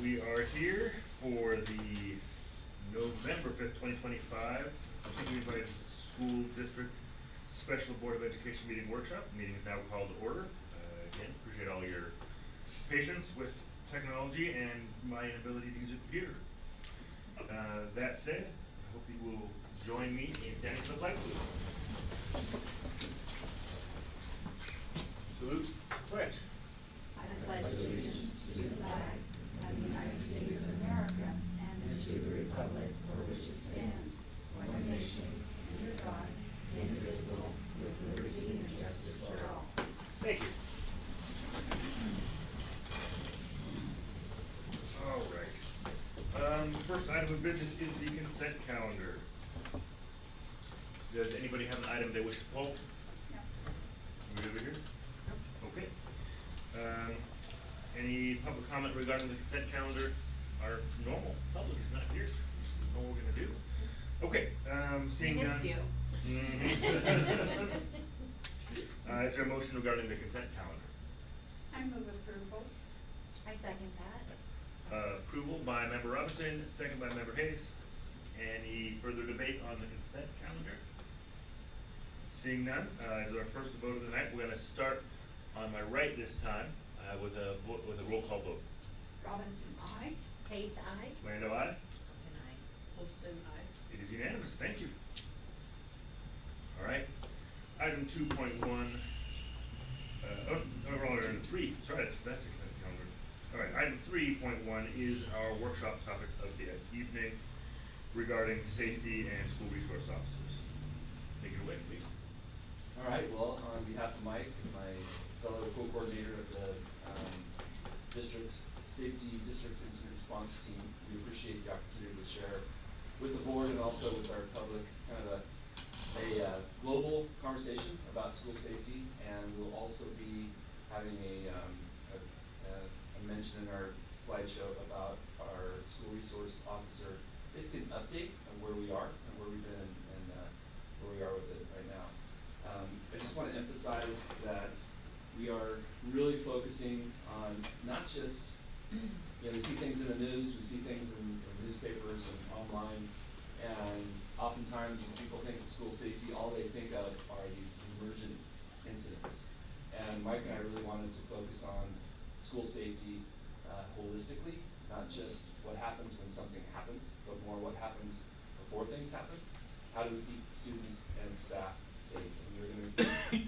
We are here for the November 5th, 2025, Continuing by School District Special Board of Education Meeting Workshop. The meeting is now called to order. Again, appreciate all your patience with technology and my inability to use a computer. That said, I hope you will join me in standing for the flag salute. Salute, pledge. I pledge allegiance to the flag of the United States of America and to the republic for which it stands, one nation, under God, indivisible, with liberty and justice for all. Thank you. All right. First item of business is the consent calendar. Does anybody have an item they wish to pull? No. We over here? Okay. Any public comment regarding the consent calendar? Our normal public is not here. We know what we're gonna do. Okay, seeing We none. miss you. Mhm. Is there a motion regarding the consent calendar? I move approval. I second that. Approval by Member Robinson, second by Member Hayes. Any further debate on the consent calendar? Seeing none, is our first vote of the night. We're gonna start on my right this time, with a roll call vote. Robinson, aye. Pace, aye. Lando, aye? And I. Wilson, aye. It is unanimous, thank you. All right, item 2.1, we're on item 3, sorry, that's consent calendar. All right, item 3.1 is our workshop topic of the evening regarding safety and school resource officers. Take it away, please. All right, well, on behalf of Mike, my fellow co-coordinator of the district incident response team, we appreciate the opportunity to share with the board and also with our public kind of a global conversation about school safety, and we'll also be having a mention in our slideshow about our school resource officer, basically an update on where we are and where we've been and where we are with it right now. I just want to emphasize that we are really focusing on not just, we see things in the news, we see things in newspapers and online, and oftentimes when people think of school safety, all they think of are these emergent incidents. And Mike and I really wanted to focus on school safety holistically, not just what happens when something happens, but more what happens before things happen. How do we keep students and staff safe? And we're going to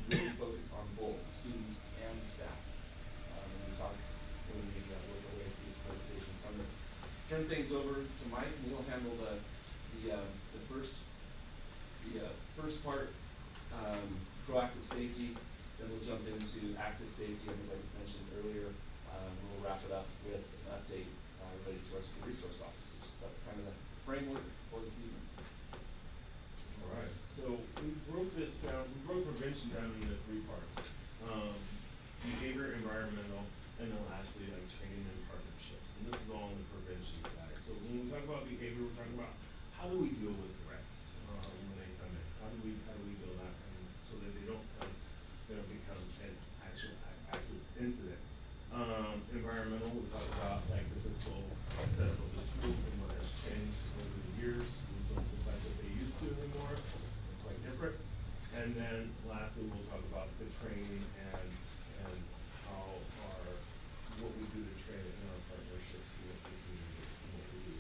really focus on both students and staff when we work our way through this presentation. So I'm going to turn things over to Mike, and he'll handle the first part, proactive safety. Then we'll jump into active safety, and as I mentioned earlier, we'll wrap it up with an update related to our school resource officers. That's kind of the framework for this evening. All right, so we broke prevention down into 3 parts. Behavior, environmental, and then lastly, like training and partnerships. And this is all on the prevention side. So when we talk about behavior, we're talking about how do we deal with threats when they come in? How do we deal with that so that they don't become an actual incident? Environmental, we talk about like the physical setup of the schools and what has changed over the years. Schools don't look like what they used to anymore. They're quite different. And then lastly, we'll talk about the training and how what we do to train in our partnerships and what we do.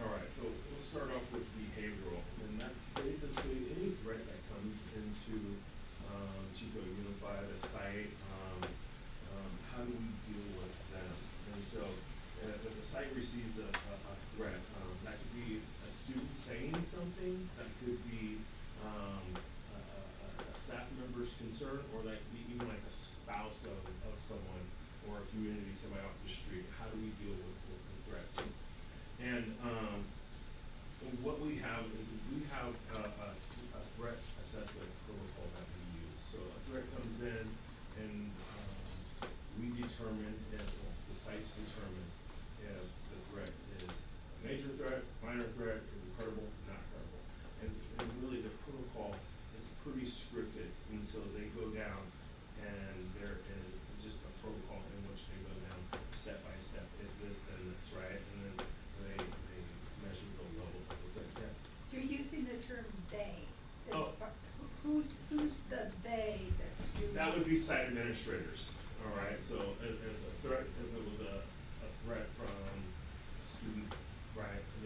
All right, so we'll start off with behavioral, and that's basically any threat that comes into Chico Unified, a site. How do we deal with them? And so, if the site receives a threat, that could be a student saying something, that could be a staff member's concern, or that could be even like a spouse of someone or a community, somebody off the street. How do we deal with the threats? And what we have is we have a threat assessment protocol that we use. So a threat comes in, and we determine if the sites determine if the threat is a major threat, minor threat, is it credible, not credible. And really the protocol is pretty scripted, and so they go down, and there is just a protocol in which they go down step by step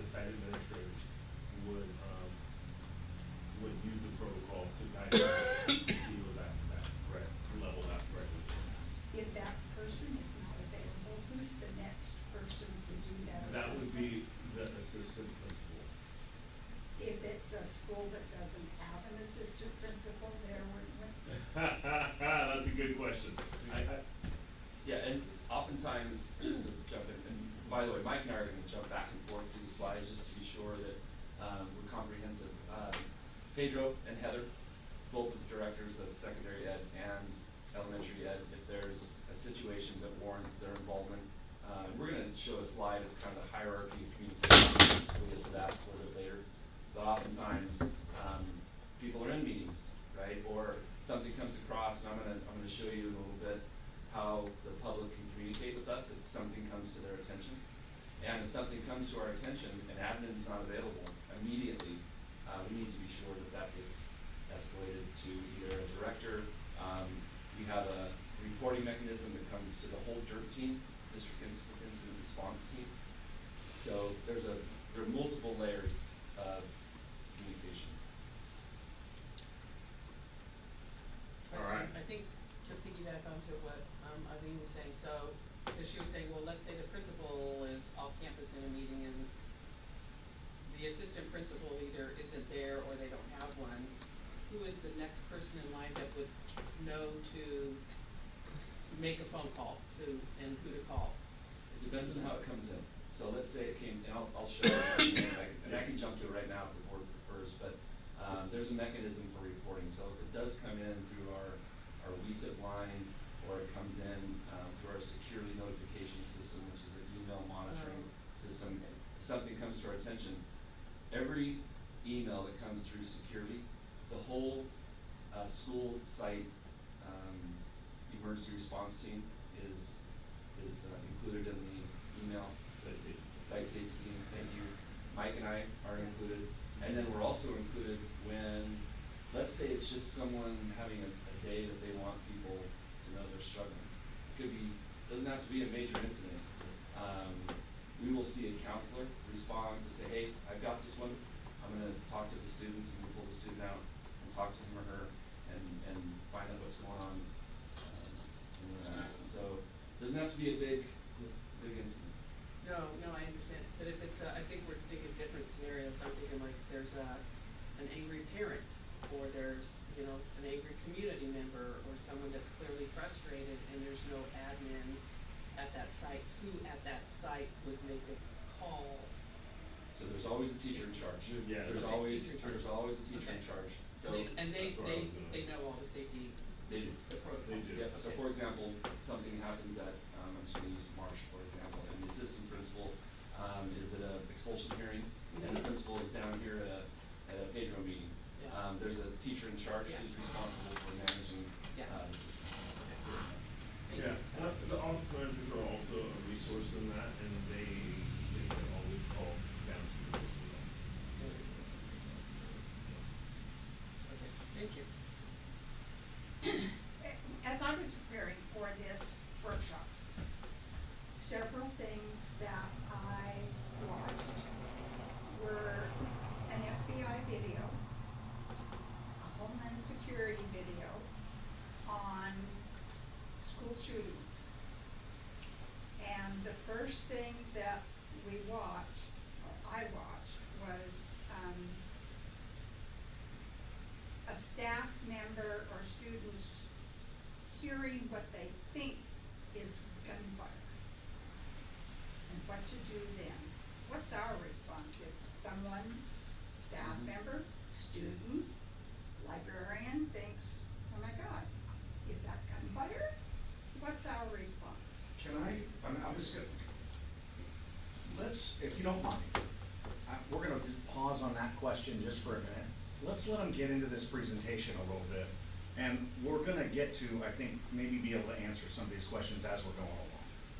site administrators would use the protocol to guide them to see what that threat, level that threat is at. If that person is not available, who's the next person to do that assessment? That would be the assistant principal. If it's a school that doesn't have an assistant principal, there would, That's a good question. Yeah, and oftentimes, just to jump in, and by the way, Mike and I are gonna jump back and forth through the slides just to be sure that, we're comprehensive. Pedro and Heather, both of the directors of secondary ed and elementary ed, if there's a situation that warrants their involvement, we're gonna show a slide of kind of the hierarchy of communication, we'll get to that a little bit later. But oftentimes, people are in meetings, right, or something comes across, and I'm gonna show you in a little bit how the public can communicate with us if something comes to their attention. And if something comes to our attention and admin's not available immediately, we need to be sure that that gets escalated to either a director. We have a reporting mechanism that comes to the whole DIRT team, District Incident Response Team. So there are multiple layers of communication. All right. I think to piggyback onto what Eileen was saying, so, because she was saying, well, let's say the principal is off campus in a meeting and the assistant principal either isn't there or they don't have one, who is the next person in line that would know to make a phone call to, and who to call? It depends on how it comes in. So let's say it came, and I'll show you, and I can jump to it right now if the board prefers, but there's a mechanism for reporting. So if it does come in through our WeTip line, or it comes in through our security notification system, which is an email monitoring system, if something comes to our attention, every email that comes through security, the whole school site emergency response team is included in the email. Site safety team, thank you. Mike and I are included, and then we're also included when, let's say it's just someone having a day that they want people to know they're struggling. It could be, doesn't have to be a major incident. We will see a counselor respond to say, hey, I've got this one, I'm gonna talk to the student, and we'll pull the student out and talk to him or her and find out what's going on. So, it doesn't have to be a big incident. No, I understand, but if it's, I think we're thinking different scenarios, I'm thinking like there's an angry parent, or there's, an angry community member, or someone that's clearly frustrated, and there's no admin at that site, who at that site would make a call? So there's always a teacher in charge. Yeah, There's okay, always teacher in charge. a teacher in Okay. charge. So And they that's what I was gonna- they know all the safety, they do. the protocol. They do. Yeah, so Okay. for example, something happens at, I'm just gonna use Marsh, for example, and the assistant principal, is at a expulsion hearing, and the principal is down here at a Pedro meeting. Yeah. There's a teacher in charge Yeah. who's responsible for managing, Yeah. the system. Thank Yeah, you. and the office managers are also a resource in that, and they can always call down to the district office. Okay, thank you. as I was preparing for this workshop, several things that I watched were an FBI video, a Homeland Security video on school shootings. And the first thing that we watched, or I watched, was a staff member or students hearing what they think is gunfire and what to do then. What's our response if someone, staff member, student, librarian thinks, oh my God, is that gunfire? What's our response? Can I'm just gonna, let's, if you don't mind, we're gonna just pause on that question just for a minute. Let's let them get into this presentation a little bit, and we're gonna get to, I think, maybe be able to answer some of these questions as we're going along.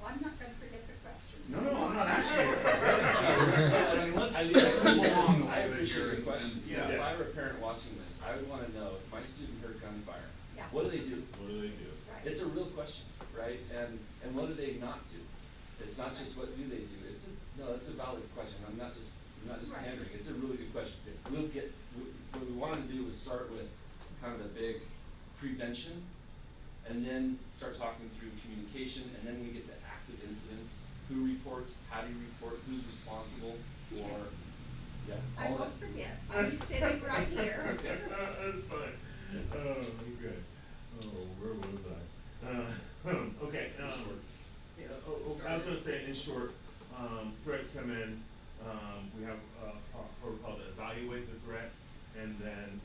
Well, I'm not gonna forget the questions. No, I'm not asking you. I mean, let's move along a I little bit appreciate here. the question. Yeah. If I were a parent watching this, I would wanna know if my student heard gunfire, Yeah. what do they do? What do they do? Right. It's a real question, right? And what do they not do? It's not just what do they do, it's a valid question. I'm not just not just Right. pandering, it's a really good question. What we wanted to do was start with kind of the big prevention, and then start talking through communication, and then we get to active incidents. Who reports, how do you report, who's responsible for, yeah, I all that. won't forget, I'll be sitting right here. Okay. That's fine. Oh, good. Oh, where was I? Okay, Short. yeah, I was gonna say, in short, threats come in, we have a protocol to evaluate the threat, and then,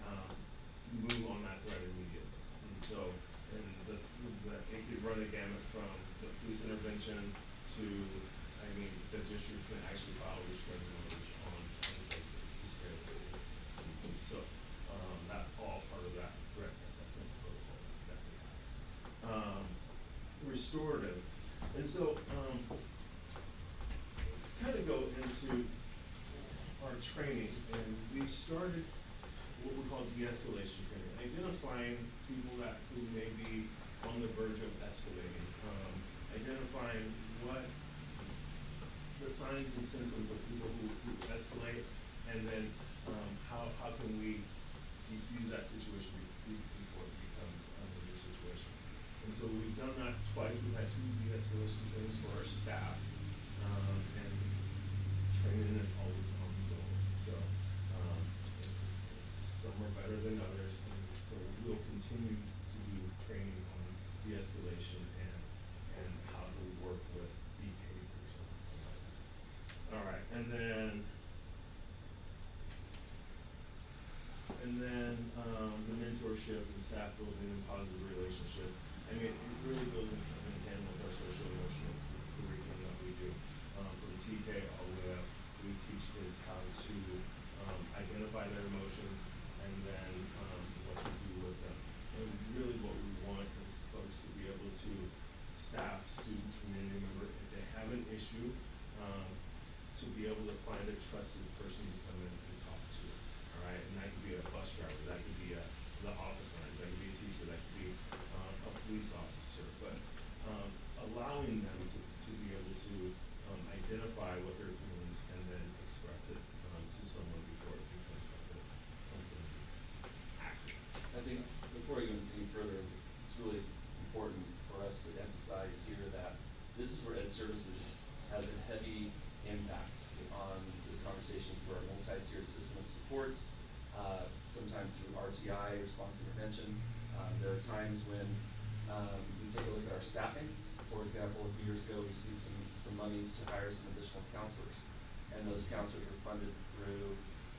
move on that threat immediately. And so, it could run the gamut from the police intervention to, I mean, the district can actually file restraining orders on folks to scare the people. So, that's all part of that threat assessment protocol that we have. Restorative, and so, kind of go into our training, and we've started what we call de-escalation training, identifying people who may be on the verge of escalating, identifying what the signs and symptoms of people who escalate, and then, how can we defuse that situation before it becomes a major situation. And so we've done that twice. We've had 2 de-escalation trainings for our staff, and training is always ongoing. So, some are better than others, and so we'll continue to do training on de-escalation and how to work with behaviors. All right, and then the mentorship and staff building and positive relationship. I mean, it really goes in hand with our social emotional curriculum that we do. From TK all the way up, we teach kids how to identify their emotions and then what to do with them. And really what we want is folks to be able to, staff, student, community member, if they have an issue, to be able to find a trusted person to come in and talk to. All right, and that could be a bus driver, that could be the office manager, that could be a teacher, that could be a police officer, but allowing them to be able to identify what they're doing and then express it to someone before it becomes something active. I think before we go any further, it's really important for us to emphasize here that this is where Ed Services has a heavy impact on this conversation through our multi-tiered system of supports, sometimes through RTI, response intervention. There are times when we take a look at our staffing. For example, a few years ago, we received some monies to hire some additional counselors, and those counselors were funded through,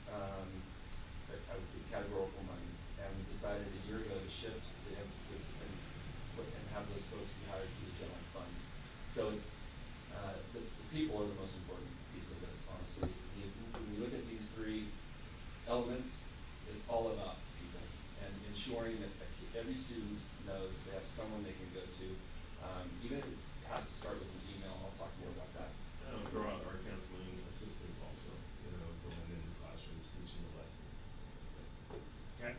I would say, categorical monies. And we decided a year ago to shift the emphasis and have those folks be hired through the general fund. So it's the people are the most important piece of this, honestly. When we look at these 3 elements, it's all about people and ensuring that every student knows they have someone they can go to, even if it has to start with an email. I'll talk more about that. Throw out our counseling assistants also, going into classrooms, teaching the lessons. Okay?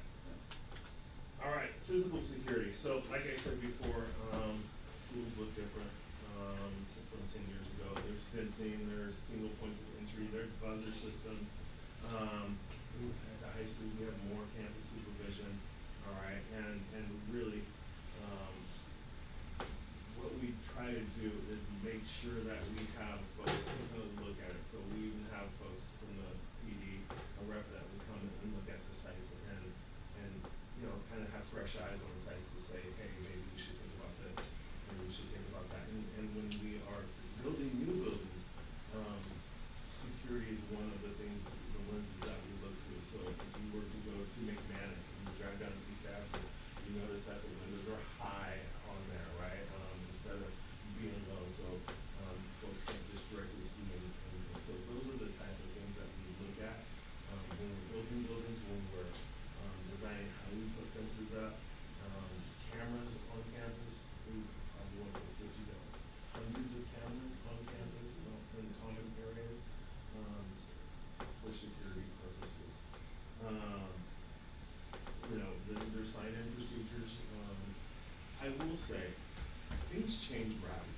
All right, physical security. So, like I said before, schools look different from 10 years ago. There's fencing, there's single points of entry, there's buzzer systems. At the high schools, we have more campus supervision. All right, and really, what we try to do is make sure that we have folks take a look at it. So we even have folks from the PD, a rep that would come and look at the sites and kind of have fresh eyes on the sites to say, hey, maybe we should think about this, maybe we should think about that. And when we are building new buildings, security is one of the things, the lenses that we look through. So if you were to go to McManus and you drive down to East Avenue, you notice that the windows are high on there, right? Instead of being low, so folks can't just directly see anything. So those are the type of things that we look at when we're building buildings, when we're designing how we put fences up. Cameras on campus, we probably want to put 50 to hundreds of cameras on campus in common areas for security purposes. There's sign-in procedures. I will say, things change rapidly.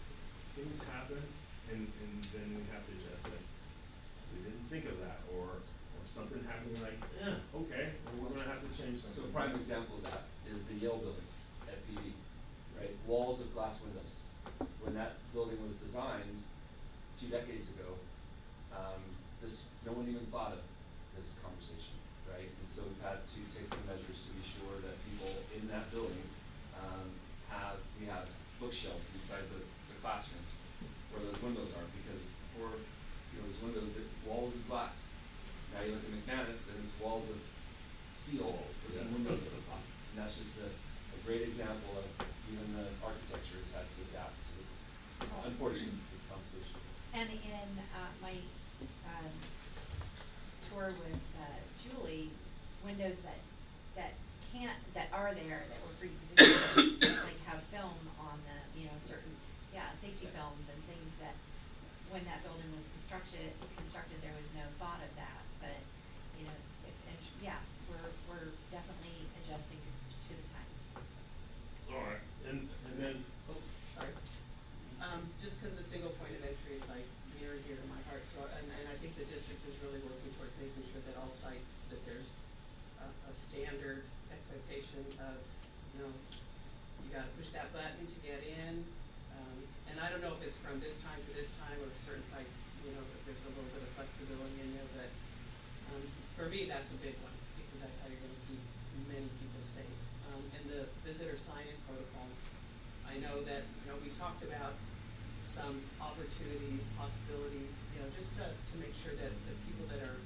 Things happen, and then we have to adjust it. We didn't think of that, or the Yale building at PD, right? Walls of glass windows. When that building was designed 2 decades ago, no one even thought of this conversation, right? And so we've had to take some measures to be sure that people in that building we have bookshelves inside the classrooms where those windows are, because before, those windows, walls of glass. Now you look at McManus and it's walls of steel with some windows at the top. And that's just a great example of even the architecture has had to adapt to this, unfortunately, this conversation. And in my tour with Julie, windows that are there, that were pre-existing, like have film on them, certain, safety films and things that, when that building was constructed, there was no thought of that, but, we're definitely adjusting to the times. Alright, and then, Sorry. Just because the single point of entry is like near and dear to my heart, so, and I think the district is really working towards making sure that all sites, that there's a standard expectation of, you gotta push that button to get in. And I don't know if it's from this time to this time, or certain sites, that there's a little bit of flexibility in there, but, for me, that's a big one, because that's how you're gonna keep many people safe. And the visitor sign-in protocols, I know that, we talked about some opportunities, possibilities, just to make sure that the people that are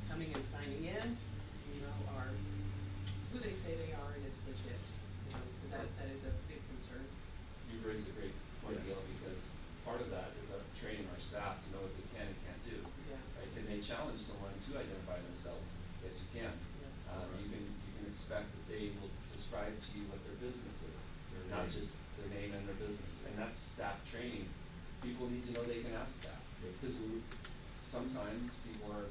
coming and signing in, are who they say they are and it's legit, because that is a big concern. You raise a great point, Gail, because part of that is training our staff to know what they can and can't do. Yeah. Right? Can they challenge someone to identify themselves? Yes, you can. Yeah. You can expect that they will describe to you what their business is, not just their name and their business. And that's staff training. People need to know they can ask that, because sometimes people are,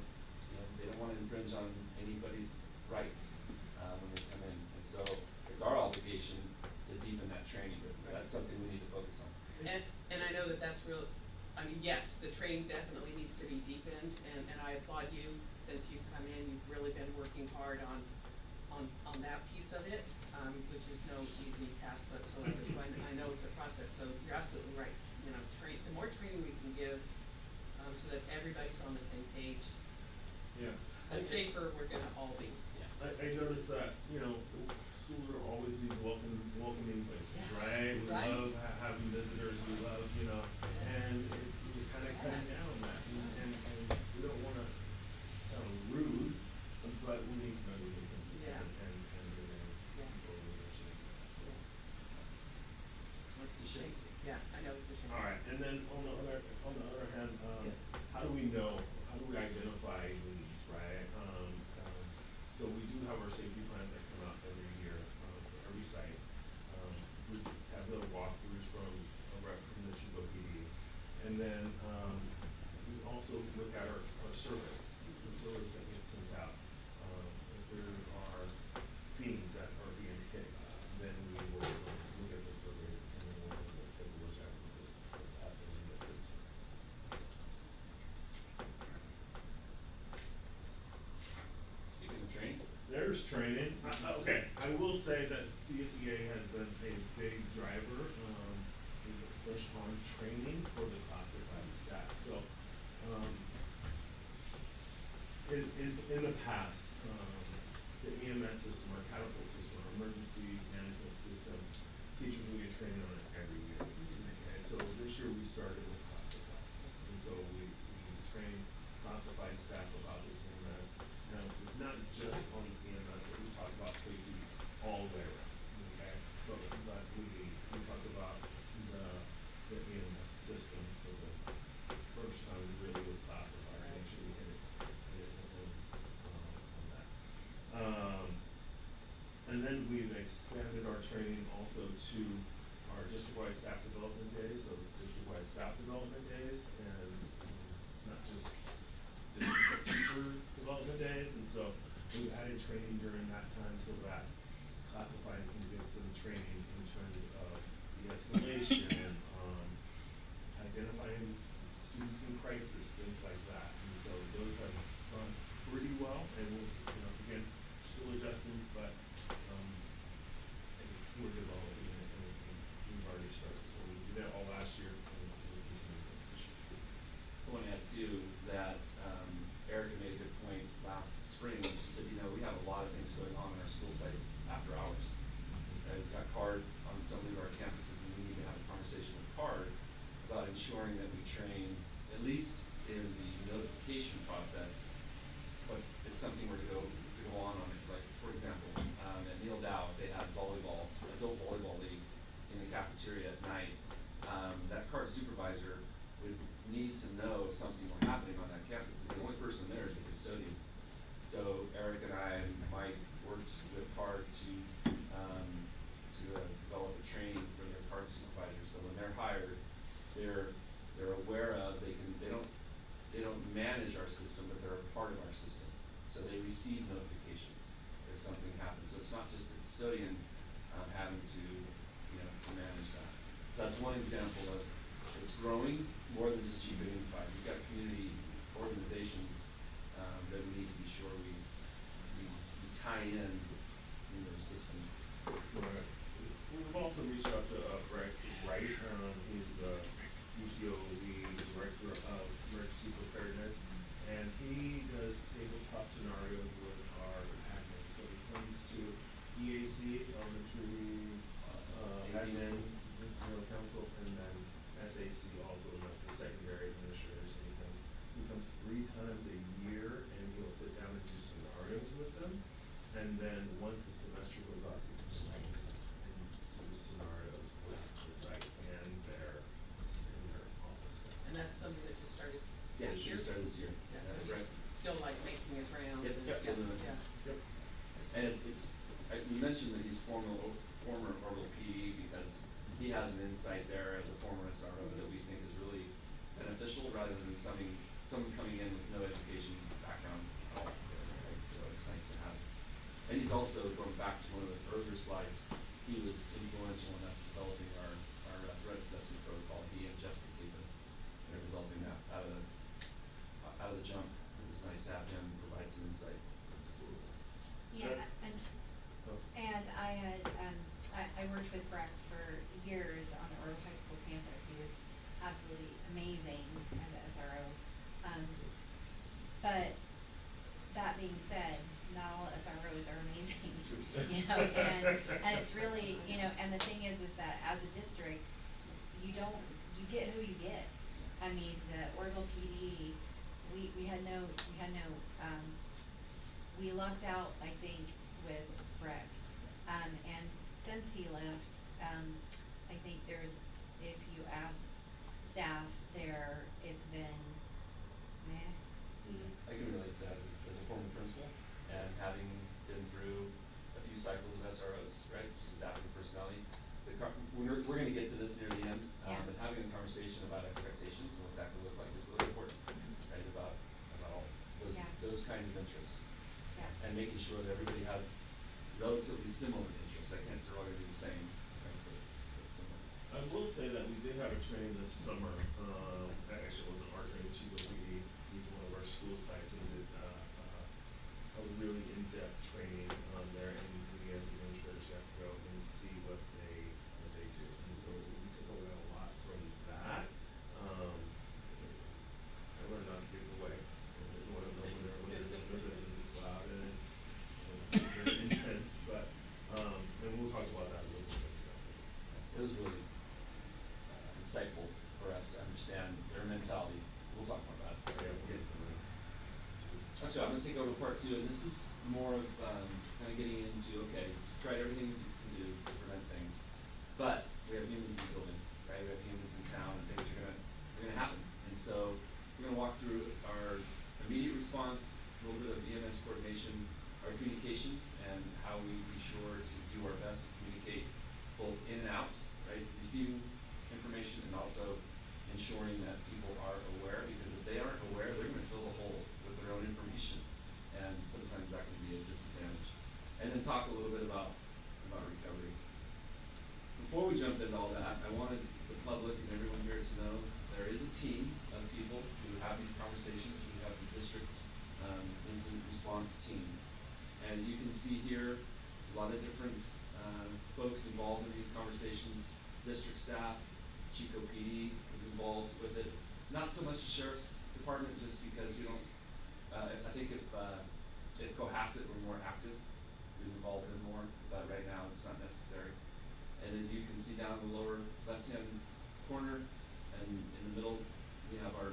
they don't want to infringe on anybody's rights when they come in. And so it's our obligation to deepen that training. That's something we need to focus on. And I know that's real, yes, the training definitely needs to be deepened, and I applaud you, since you've come in, you've really been working hard on that piece of it, which is no easy task whatsoever, so I know it's a process, so you're absolutely right. The more training we can give, so that everybody's on the same page, yeah. the safer we're gonna all be. I noticed that, schools are always these welcoming places, Yeah. right? We Right. love having visitors, we love, and we're kind of cutting down on that. And we don't want to sound rude, but we need to know the business Yeah. and Yeah. people really appreciate that. It's a shame. Yeah, I know it's a shame. Alright, and then on the other hand, Yes. how do we identify needs, right? So we do have our safety plans that come out every year, for every site. We have little walkthroughs from a rep from the Chico PD. And then, we also look at our surveys, the surveys that get sent out. If there are themes that are being hit, then we will look at those surveys and then we'll take a look at it, pass it in the. Speaking of training, There's training. Okay, I will say that CSEA has been a big driver, in the push on training for the classified staff. So, in the past, the EMS system, our catapult system, our emergency management system, teachers will get training on it every year. Okay, so this year we started with classified. And so we train classified staff about the EMS. Now, not just on EMS, but we talk about safety all the way around, okay? But we talk about the EMS system for the first time really with classified, make sure we hit it on that. And then we've expanded our training also to our district-wide staff development days, so it's district-wide staff development days, and not just teacher development days, and so we've added training during that time so that classified can get some training in terms of de-escalation, identifying students in crisis, things like that. And so those have gone pretty well, and we'll, again, still adjusting, but manage our system, but they're a part of our system. So they receive notifications if something happens. So it's not just the custodian having to, to manage that. So that's one example of it's growing more than just Chico Unified. We've got community organizations that we need to be sure we tie in into the system. Right. We've also reached out to Brett Wright. He's the ECOB Director of Emergency Preparedness, and he does tabletop scenarios with our admin. So he comes to EAC, Elementary Admin Council, and then SAC also, and that's the secondary administrators. And he comes 3 times a year, and he'll sit down and do scenarios with them. And then once the semester goes off, he just and do scenarios with the site and their office. And that's something that just started Yeah, this she year? just started this year. Yeah, so he's Right. still like making his rounds Yep, and yep, stuff, still doing it. yeah. Yep. And you mentioned that he's former Orbital PD because he has an insight there as a former SRO that we think is really beneficial rather than someone coming in with no education background at all. Right? So it's nice to have. And he's also, going back to one of the earlier slides, he was influential in us developing our threat assessment protocol. He and Jessica Capen are developing that out of the jump. It was nice to have him provide some insight. Absolutely. Yeah, and I had, I worked with Breck for years on the Earl High School campus. He was absolutely amazing as a SRO. But that being said, not all SROs are amazing, and it's really, and the thing is that as a district, you get who you get. I mean, the Orville PD, we had no, we lucked out, I think, with Breck. And since he left, I think if you asked staff there, it's been meh. I can relate to that as a former principal and having been through a few cycles of SROs, right? Just adapting personality. We're going to get to this near the end, Yeah. but having a conversation about expectations and what that could look like is really important, right? About all those kinds of interests. Yeah. And making sure that everybody has relatively similar interests. I can't say they're all going to be the same, right? But similar. I will say that we did have a training this summer. Actually, it wasn't our training, Chico PD. He's one of our school sites, and did a really in-depth training there. And we, as administrators, have to go and see what they do. And so we took away a lot from that. I learned not to give it away. I want to know when they're doing their business. It's loud and it's very intense, but and we'll talk about that a little bit. It was really insightful for us to understand their mentality. We'll talk more about it. Yeah, we'll get So I'm going to take over part 2, and this is more of kind of getting into, okay, we've tried everything we can do to prevent things, but we have humans in the building, right? We have humans in town, and things are going to happen. And so we're going to walk through our immediate response, a little bit of EMS coordination, our communication, and how we be sure to do our best to communicate both in and out, right? Receiving information and also ensuring that people are aware, because if they aren't aware, they're going to fill the hole with their own information, and sometimes that can be a disadvantage. And then talk a little bit about recovery. Before we jump into all that, I wanted the public and everyone here to know there is a team of people who have these conversations. We have the district incident response team. As you can see here, a lot of different folks involved in these conversations. District staff, Chico PD is involved with it. Not so much the sheriff's department, just because we don't. I think if Cohasset were more active, we'd involve them more. But right now, it's not necessary. And as you can see down in the lower left-hand corner, and in the middle, we have our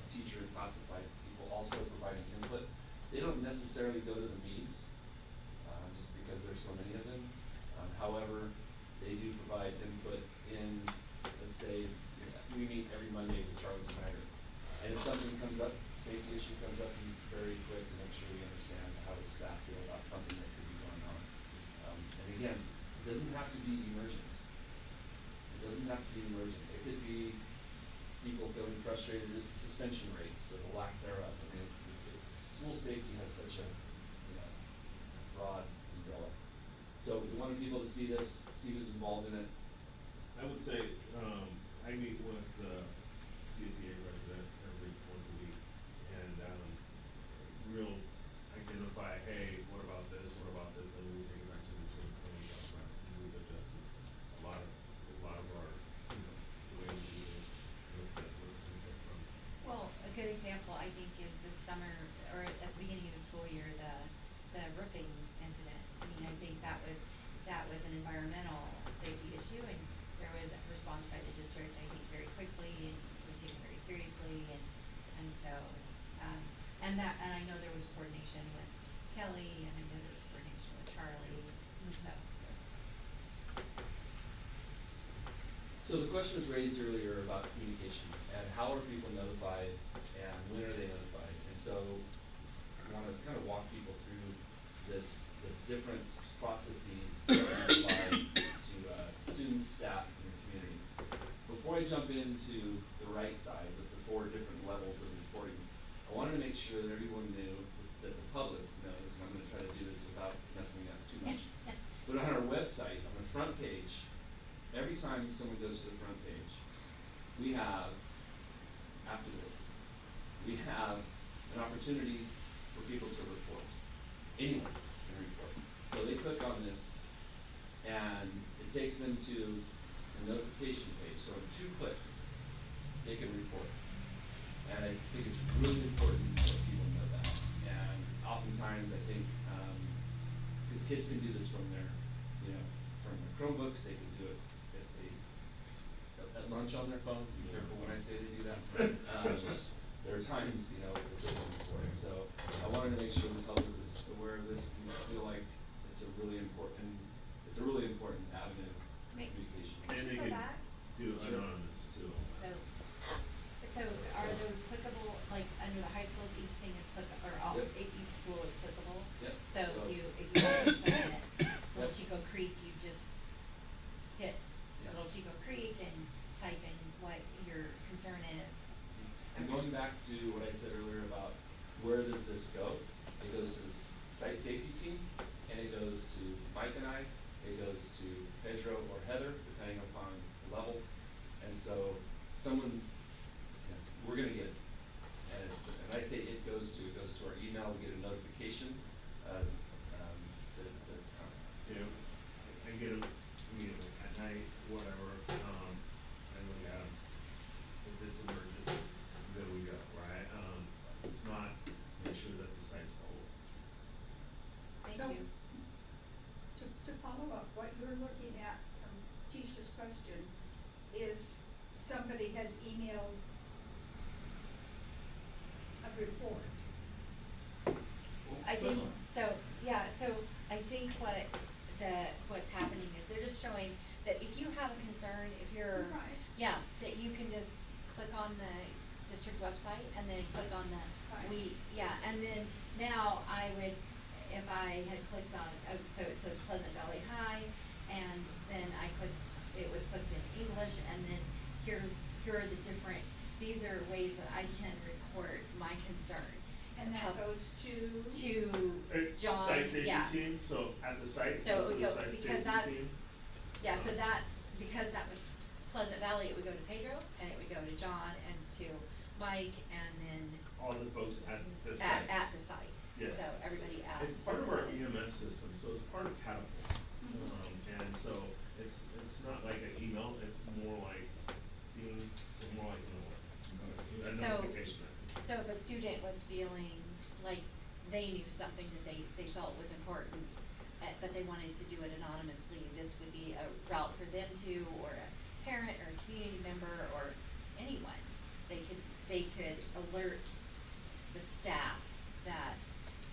teacher and classified people also providing input. They don't necessarily go to the meetings, just because there's so many of them. However, they do provide input in, let's say, we meet every Monday with Charlie Snyder. And if something comes up, safety issue comes up, he's very quick to make sure we understand how his staff feel about something that could be going on. And again, it doesn't have to be emergent. It doesn't have to be emergent. It could be people feeling frustrated at suspension rates or the lack thereof. has such a, you know, broad umbrella. So we wanted people to see this, see who's involved in it. I would say, I meet with the CSEA president every once a week, and, real identify, hey, what about this, and then we take it back to the team, and we talk about, it. We've adjusted a lot of our, you know, the way we do this, with input from. Well, a good example, I think, is this summer, or at the beginning of the school year, the roofing incident. I mean, I think that was an environmental safety issue, and there was a response by the district, I think, very quickly, and was taken very seriously, and so, and I know there was coordination with Kelly, and I know there was coordination with Charlie, and so. So the question was raised earlier about communication and how are people notified and when are they notified? And so I want to kind of walk people through this, the different processes that we apply to students, staff, and the community. Before I jump into the right side with the 4 different levels of reporting, I wanted to make sure that everyone knew, that the public knows, and I'm going to try to do this without messing up too much. But on our website, on the front page, every time someone goes to the front page, we have, after this, we have an opportunity for people to report. Anyone can report. So they click on this, and it takes them to a notification page. So in 2 clicks, they can report. And I think it's really important that people know that. And oftentimes, I think, because kids can do this from their, you know, from their Chromebooks, they can do it if they, at lunch on their phone. Be careful when I say they do that. There are times, you know, that they can report. So I wanted to make sure the public is aware of this, and I feel like it's a really important avenue of Wait, communication. could And you they go can back? do anonymous too. So are those clickable, like under the high schools, each thing is clickable, or all, Yep. each school is clickable? Yep. So So- if you want to submit Little Yep. Chico Creek, you just hit Yeah. Little Chico Creek and type in what your concern is. And going back to what I said earlier about where does this go? It goes to the site safety team, and it goes to Mike and I, it goes to Pedro or Heather, depending upon the level. And so someone, we're gonna get it. And I say it goes to our email, we get a notification, that it's coming. You know, I get them immediately at night, whatever, I look at them. If it's emergent, then we go, right? It's not, make sure that the site's full. Thank So, you. To follow up, what you're looking at from Tisha's question is somebody has emailed a report. I think, so I think what's happening is they're just showing that if you have a concern, if you're, Right. yeah, that you can just click on the district website and then click on the, Right. and then now I would, if I had clicked on, so it says Pleasant Valley High, and then it was clicked in English, and then here are the different, these are ways that I can report my concern. And that goes to John, Site safety yeah. team, so at the site, So it goes to would the go, site because safety that's, team. yeah, so that's, because that was Pleasant Valley, it would go to Pedro, and it would go to John, and to Mike, and then All the folks at the site. at the site. Yes. So everybody at. It's part of our EMS system, so it's part of Catapult. And so it's not like an email, it's more like more like a So- notification. So if a student was feeling like they knew something that they felt was important, but they wanted to do it anonymously, this would be a route for them to, or a parent or a community member or anyone. They could alert the staff that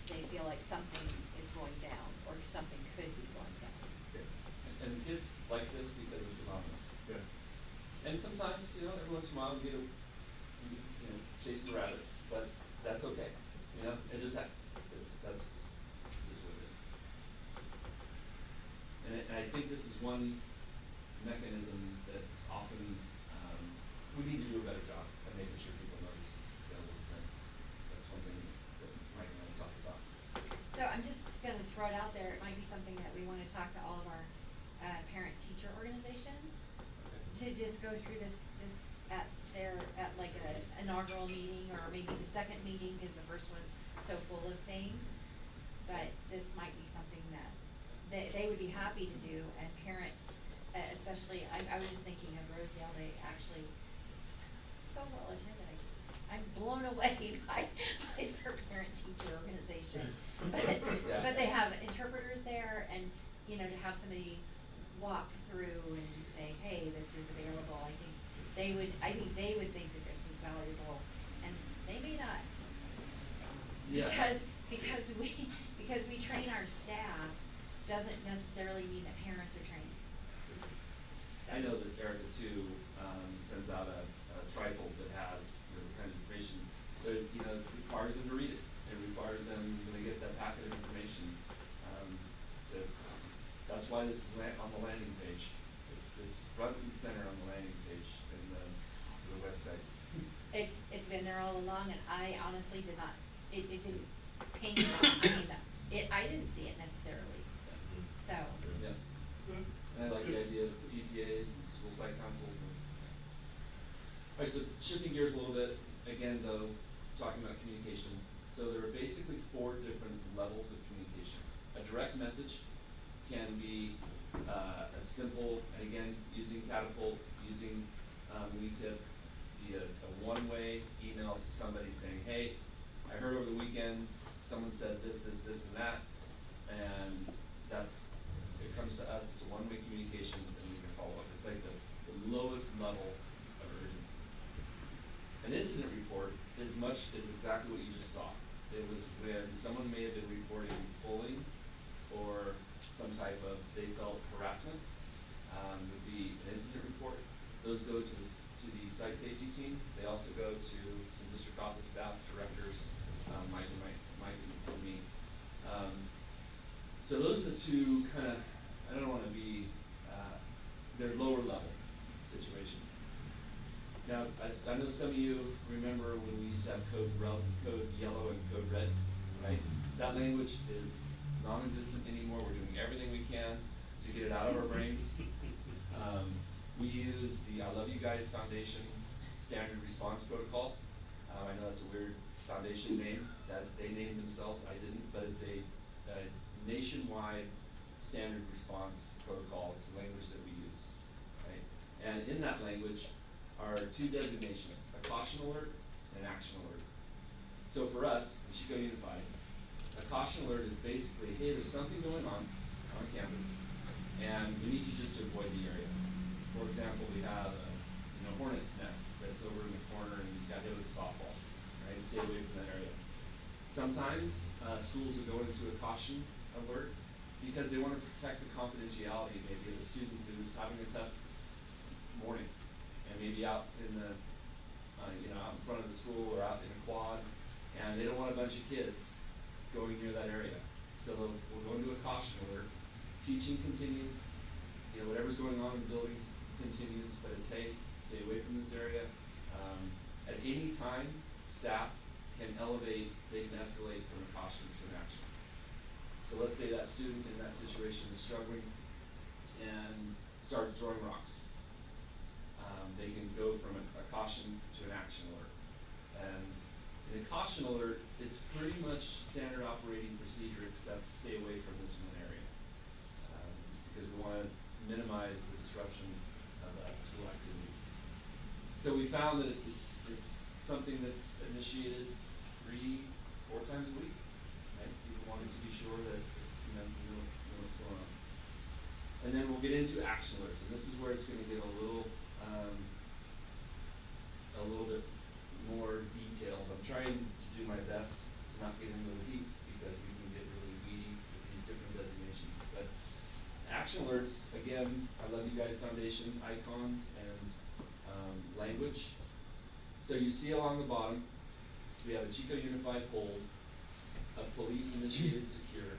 they feel like something is going down or something could be going down. Yeah. And kids like this because it's anonymous. Yeah. And sometimes, every once in a while we get chasing rabbits, but that's okay. It just happens. That's just what it is. And I think this is one mechanism that's often, we need to do a better job at making sure people know this is available to them. That's one thing that Mike and I talked about. talk to all of our, parent-teacher organizations Okay. to just go through this at like a inaugural meeting, or maybe the second meeting, cause the first one's so full of things. But this might be something that they would be happy to do, and parents, especially, I was just thinking of Rosedale, they actually, so well attended, I'm blown away by their parent-teacher organization. Yeah. But they have interpreters there, and, you know, to have somebody walk through and say, hey, this is available, I think they would think that this was valuable, and they may not. Yeah. Because we train our staff, doesn't necessarily mean that parents are trained. So. I know that Erica too, sends out a trifold that has, you know, the kind of information, but, you know, it requires them to read it. It requires them, when they get that packet of information, that's why this is on the landing page. It's front and center on the landing page in the website. It's been there all along, and I honestly did not, it didn't ping me, I didn't see it necessarily, so. Yeah. Good. And I That's like good. the idea of the PTAs and school site councils and. Alright, so shifting gears a little bit, again though, talking about communication. So there are basically 4 different levels of communication. A direct message can be as simple, and again, using Catapult, using WeTip, be a one-way email to somebody saying, hey, I heard over the weekend, someone said this, and that, and it comes to us, it's a one-way communication, and we can follow up. It's like the lowest level of urgency. An incident report is exactly what you just saw. It was when someone may have been reporting bullying or some type of, they felt harassment, would be an incident report. Those go to the site safety team. They also go to some district office staff, directors, Mike and me. So those are the 2 kind of, I don't wanna be, they're lower level situations. Now, I know some of you remember when we used to have code yellow and code red, right? That language is non-existent anymore. We're doing everything we can to get it out of our brains. We use the I Love You Guys Foundation Standard Response Protocol. I know that's a weird foundation name that they named themselves. I didn't, but it's a nationwide standard response protocol. It's the language that we use, right? And in that language are 2 designations, a caution alert and an action alert. So for us, in Chico Unified, a caution alert is basically, hey, there's something going on campus, and we need you just to avoid the area. For example, we have a hornet's nest that's over in the corner and you got hit with a softball, right? Stay away from that area. Sometimes schools will go into a caution alert because they want to protect the confidentiality maybe of a student who's having a tough morning and maybe out in the, out in front of the school or out in a quad, and they don't want a bunch of kids going near that area. So we'll go into a caution alert. Teaching continues, whatever's going on in the buildings continues, but it's, hey, stay away from this area. At any time, staff can they can escalate from a caution to an action. So let's say that student in that situation is struggling and starts throwing rocks. They can go from a caution to an action alert. And in a caution alert, it's pretty much standard operating procedure except stay away from this one area. Because we want to minimize the disruption of school activities. So we found that it's something that's initiated 3-4 times a week. Right? People wanting to be sure that you know what's going on. And then we'll get into action alerts, and this is where it's going to get a little bit more detailed. I'm trying to do my best to not get into the weeds because we can get really weedy with these different designations. But action alerts, again, I Love You Guys Foundation, icons and language. So you see along the bottom, we have a Chico Unified hold, a police initiated secure,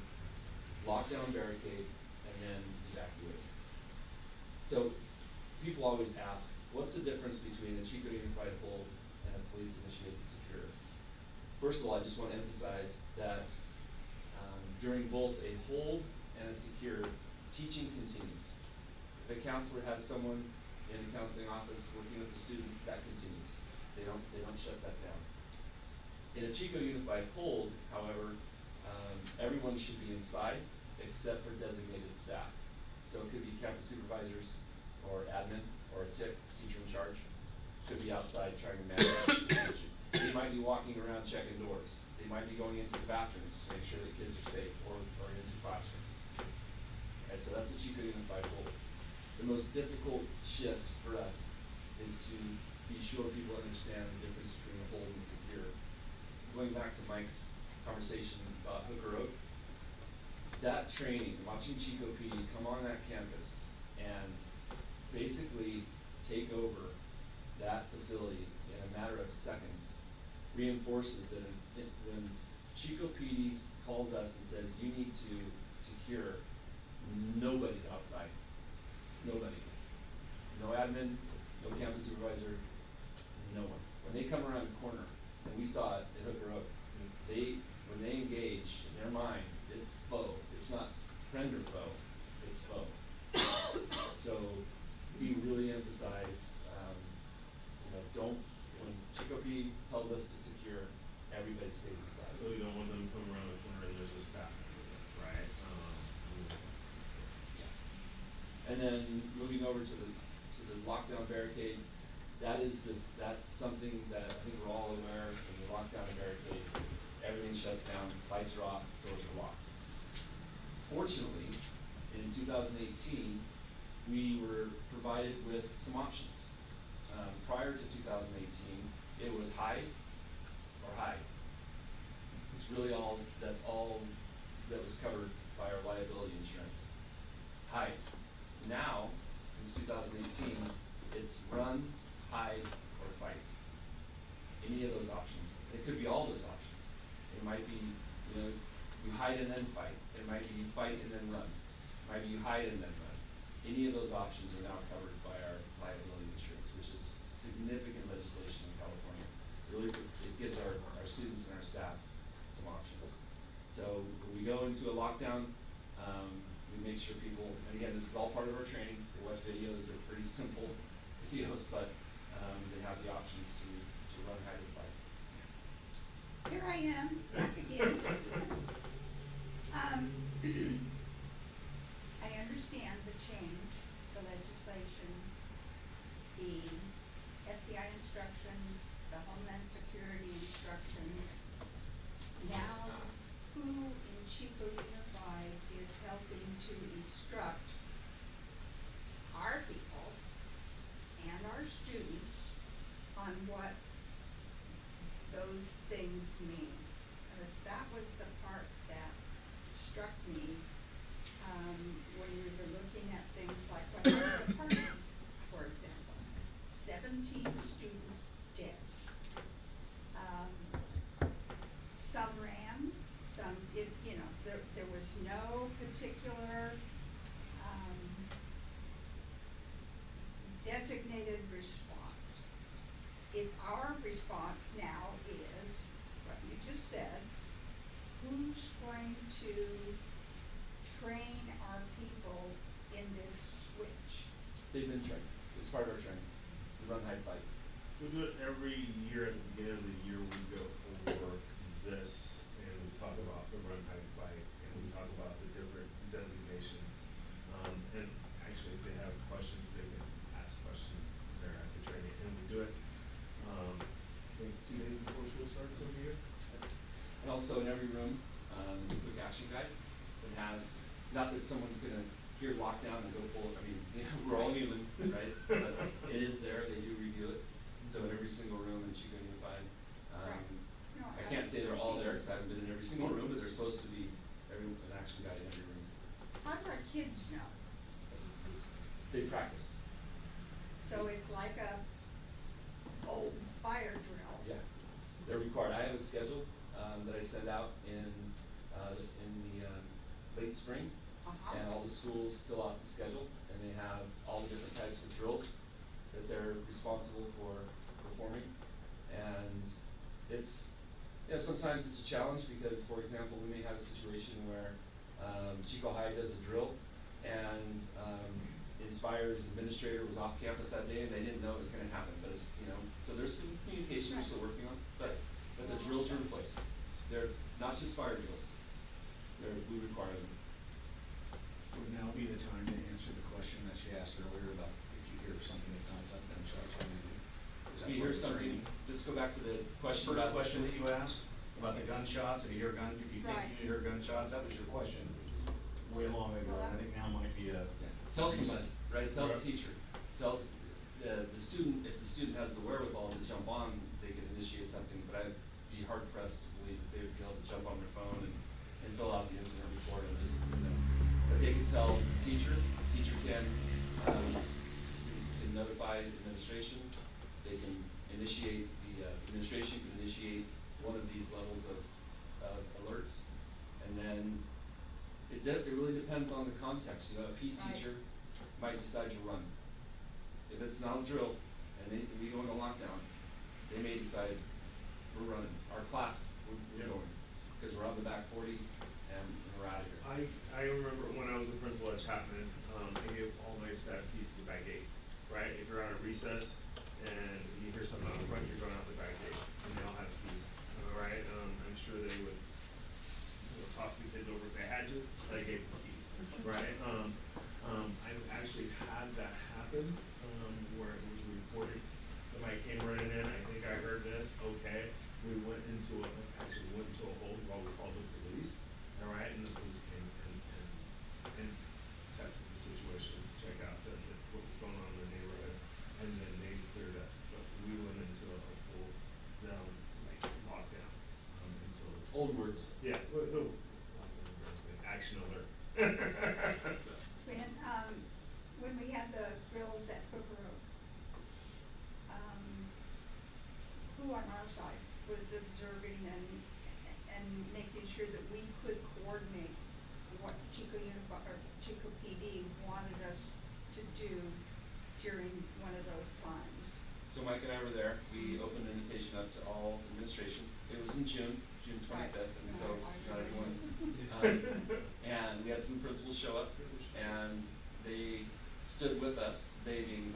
lockdown barricade, and then evacuate. So people always ask, what's the difference between a Chico Unified hold and a police initiated secure? First of all, I just want to emphasize that during both a hold and a secure, teaching continues. If a counselor has someone in the counseling office working with the student, that continues. They don't shut that down. In a Chico Unified hold, however, everyone should be inside except for designated staff. So it could be campus supervisors or admin or a TIC, teacher in charge, should be outside trying to manage the situation. They might be walking around checking doors. They might be going into the bathrooms to make sure that kids are safe or into classrooms. Right, so that's a Chico Unified hold. The most difficult shift for us is to be sure people understand the difference between a hold and secure. Going back to Mike's conversation about Hooker Road, that training, watching Chico PD come on that campus and basically take over that facility in a matter of seconds reinforces that when Chico PD calls us and says you need to secure, nobody's outside. Nobody. No admin, no campus supervisor, no one. When they come around the corner, and we saw it at Hooker Road, when they engage in their mind, it's foe. It's not friend or foe, it's foe. So we really emphasize, when Chico P tells us to secure, everybody stays inside. So you don't want them to come around the corner and there's a staff, right? And then moving over to the lockdown barricade, that's something that I think we're all aware. When you lock down a barricade, everything shuts down, lights are off, doors are locked. Fortunately, in 2018, we were provided with some options. Prior to 2018, it was hide or hide. It's really that's all that was covered by our liability insurance. Hide. Now, since 2018, it's run, hide, or fight. Any of those options. It could be all those options. It might be, you hide and then fight. It might be you fight and then run. It might be you hide and then run. Any of those options are now covered by our liability insurance, which is significant legislation in California. Really, it gives our students and our staff some options. So when we go into a lockdown, we make sure people, and again, this is all part of our training. They watch videos, they're pretty simple videos, but they have the options to run, hide, and fight. Here I am, back again. I understand the change, the legislation, the FBI instructions, the Homeland Security instructions. Now, who in Chico Unified is helping to instruct our people and our students on what those things mean? Because that was the part that struck me when we were looking at things like what happened at Parkland, for example. 17 students dead. Some ran, some, there was no particular designated response. If our response now is what you just said, who's going to train our people in this switch? They've been trained. It's part of our training. We run, hide, fight. We do it every year. At the beginning of the year, we go over this and we talk about the run, hide, fight, and we talk about the different designations. And actually, if they have questions, they can ask questions there at the training, and we do it. I think it's 2 days before school starts every year. And also in every room, there's a quick action guide that has, not that someone's gonna hear lockdown and go full, we're all human, right? But it is there, they do review it. So in every single room in Chico Unified, Right. No, I can't say they're all there because I haven't been in every single room, but they're supposed to be an action guide in every room. How do our kids know? They practice. So it's like a old fire drill. Yeah, they're required. I have a schedule that I send out in the late spring, and all the schools fill out the schedule, and they have all the different types of drills that they're responsible for performing. And it's, sometimes it's a challenge because, for example, we may have a situation where Chico High does a drill, and, Inspire's administrator was off campus that day and they didn't know it was gonna happen, but it's, so there's some communication we're still working on, but the drills are in place. They're not just fire drills, we require them. Would now be the time to answer the question that she asked earlier about if you hear something that sounds like gunshots, what do you do? Is If that you part hear of the something, training? let's go back to the question First about. question that you asked about the gunshots, if you think Right. you hear gunshots, that was your question way long ago, Well, and I think now might be a. Yeah. Tell somebody, right, tell the Right. teacher, tell the student, if the student has the wherewithal to jump on, they can initiate something, but I'd be hard pressed to believe that they would be able to jump on their phone and fill out the incident report and just, but they can tell teacher can notify administration, they can initiate, administration can initiate one of these levels of alerts, and then it really depends on the context, a PE Right. teacher might decide to run. If it's not a drill, and we go into lockdown, they may decide, we're running, our class, we're Yeah. going, because we're on the back 40, and we're out of here. I remember when I was a principal at Chapman, I gave all my staff keys to the back gate, right? If you're out of recess and you hear something out front, you're going out the back gate, and they all have keys, all right? I'm sure they would, toss the kids over if they had to, but I gave them keys, right? I've actually had that happen, where it was reported, somebody came running in, I think I heard this, okay, we went into a hold while we called the police, all right, and the police came and tested the situation, checked out what was going on in the neighborhood, and then they cleared us, but we went into a full down, lockdown, until. Old words. Yeah, action alert. So. When we had the drills at Hooper Oak, who on our side was observing and making sure that we could coordinate what Chico PD wanted us to do during one of those times? So Mike and I were there, we opened an invitation up to all administration, it was in June 25th, and so, not everyone. And we had some principals show up, and they stood with us, they being,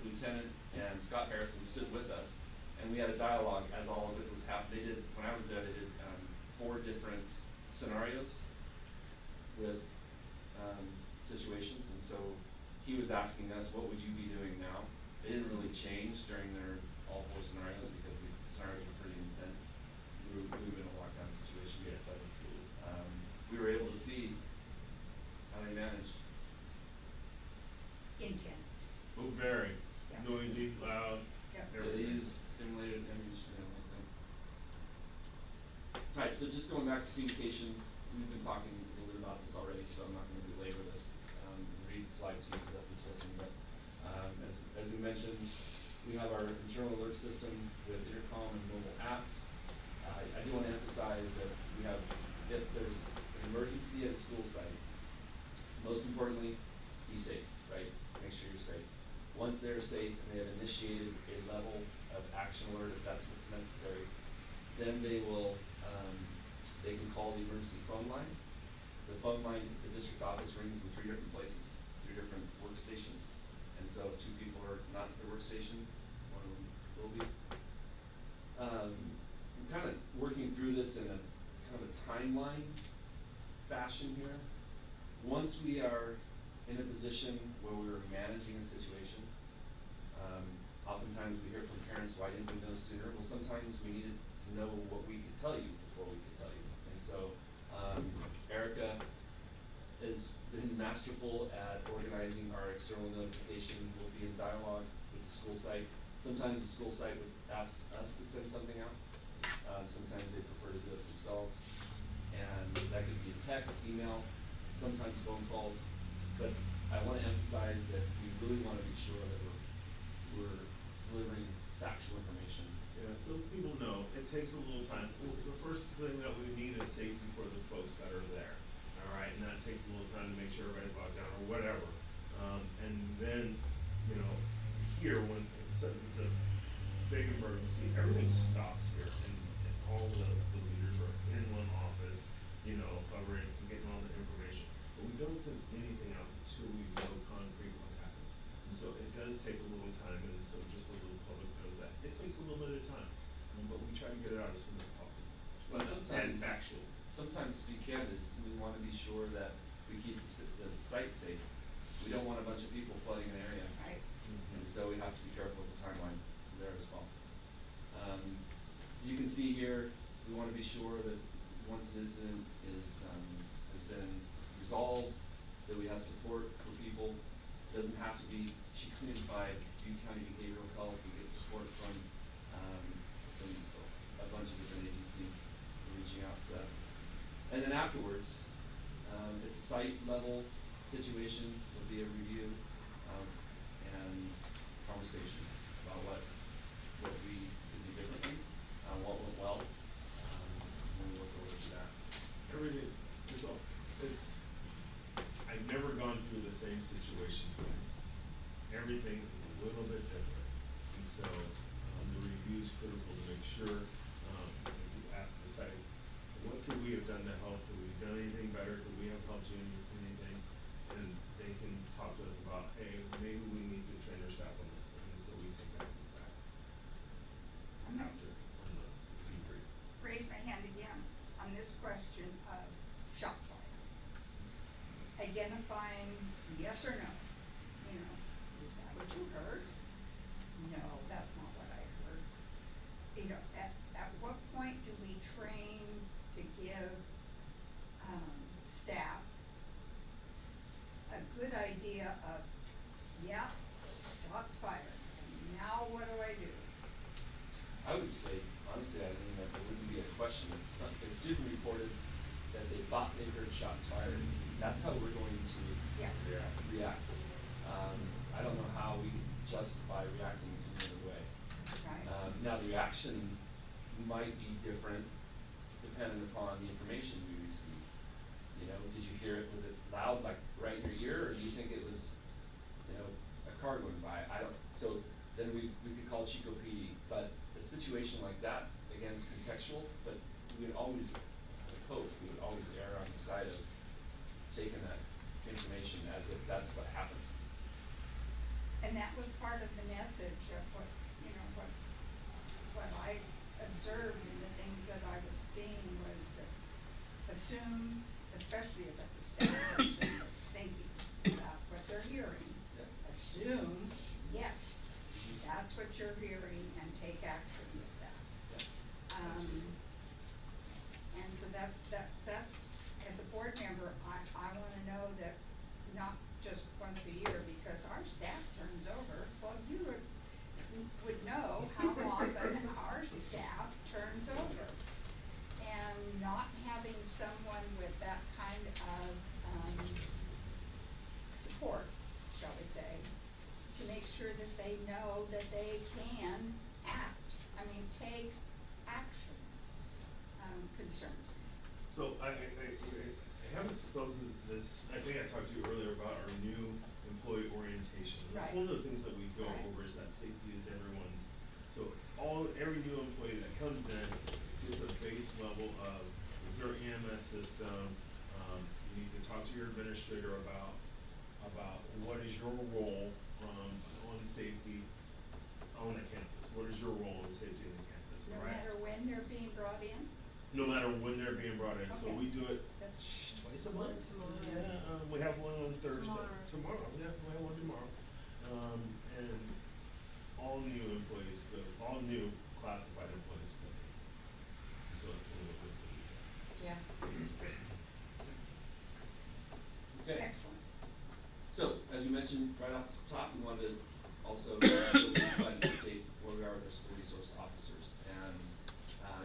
Lieutenant and Scott Harrison stood with us, and we had a dialogue as all of it was happening. When I was there, they did 4 different scenarios with situations, and so he was asking us, what would you be doing now? They didn't really change during all 4 scenarios because the scenarios were pretty intense. We were in a lockdown situation yet, but we were able to see how they managed. Intense. Oh, very Yes. noisy, loud. Yep. Yeah, they use stimulated ammunition and everything. Alright, so just going back to communication, we've been talking a little bit about this already, so I'm not gonna belabor this. Read slide 2 because that's something, but, as we mentioned, we have our internal alert system with intercom and mobile apps. I do wanna emphasize that we have, if there's an emergency at a school site, most importantly, be safe, right? Make sure you're safe. Once they're safe and they have initiated a level of action alert, if that's what's necessary, then they will, they can call the emergency phone line. The phone line at the district office rings in 3 different places, 3 different workstations. And so if 2 people are not at their workstation, one of them will be. I'm kind of working through this in a kind of a timeline fashion here. Once we are in a position where we're managing a situation, oftentimes we hear from parents, why didn't we know sooner? Well, sometimes we needed to know what we could tell you before we could tell you. And so, Erica has been masterful at organizing our external notification. We'll be in dialogue with the school site. Sometimes the school site would ask us to send something out. Sometimes they prefer to do it themselves. And that could be a text, email, sometimes phone calls. But I want to emphasize that we really want to be sure that we're delivering factual information. Yeah, so people know, it takes a little time. The first thing that we need is safety for the folks that are there, all right? And that takes a little time to make sure everybody's locked down or whatever. And then, here, when it's a big emergency, everything stops here, and all the leaders are in one office, covering and getting all the information. as soon as possible. Well, And sometimes- factual. Sometimes, to be candid, we wanna be sure that we keep the site safe. We don't want a bunch of people flooding an area. Right. And so we have to be careful with the timeline there as well. You can see here, we wanna be sure that once an incident has been resolved, that we have support for people. It doesn't have to be Chico Unified, Butte County Behavioral Health, we get support from a bunch of different agencies reaching out to us. And then afterwards, it's a site level situation, there'll be a review, and conversation about what we could do differently, what went well, and we look over to that. Everything, I've never gone through the same situation twice. Everything is a little bit different. And so, the review is critical to make sure, you ask the sites, what could we have done to help? Could we have done anything better? Could we have helped you in anything? And they can talk to us about, hey, maybe we need to train our staff on this. And so we take that feedback I'm gonna after, on the debrief. raise my hand again on this question of shot fire. Identifying yes or no, you know, is that what you heard? No, that's not what I heard. You know, at what point do we train to give, staff a good idea of, yeah, shots fired, and now what do I do? I would say, honestly, I think that there wouldn't be a question. If a student reported that they thought they heard shots fired, that's how we're going to Yeah. react. I don't know how we justify reacting in any other way. Right. Now, the reaction might be different depending upon the information we receive. You know, did you hear it, was it loud, like right in your ear, or do you think it was, you know, a car going by? So then we could call Chico PD, but a situation like that, again, is contextual, but we would always, I hope, we would always err on the side of taking that information as if that's what happened. And that was part of the message of what, you know, what I observed in the things that I was seeing was that assume, especially if it's a staff person that's thinking, that's what they're hearing. Yeah. Assume, yes, that's what you're hearing and take action with that. Yeah. And so that's, as a board member, I wanna know that not just once a year, because our staff turns over, well, you would know how often our staff turns over. And not having someone with that kind of, support, shall we say, to make sure that they know that they can take action, concerns. So I haven't spoken this, I think I talked to you earlier about our new employee orientation. That's Right. one of the things that we go Right. over is that safety is everyone's. So every new employee that comes in gets a base level of, is there an EMS system? You need to talk to your administrator about what is your role, on safety on the campus. What is your role in safety on the campus, No right? matter when they're being brought in, No matter when they're being brought in, so Okay. we do it that's. twice a month. Yeah, we have one on Thursday. Tomorrow. Yeah, we have one tomorrow. And all new employees go, all new classified employees go. So it's one of the things that we do. Yeah, Okay. excellent. So, as you mentioned right off the top, we wanted to also provide an update where we are with our school resource officers. And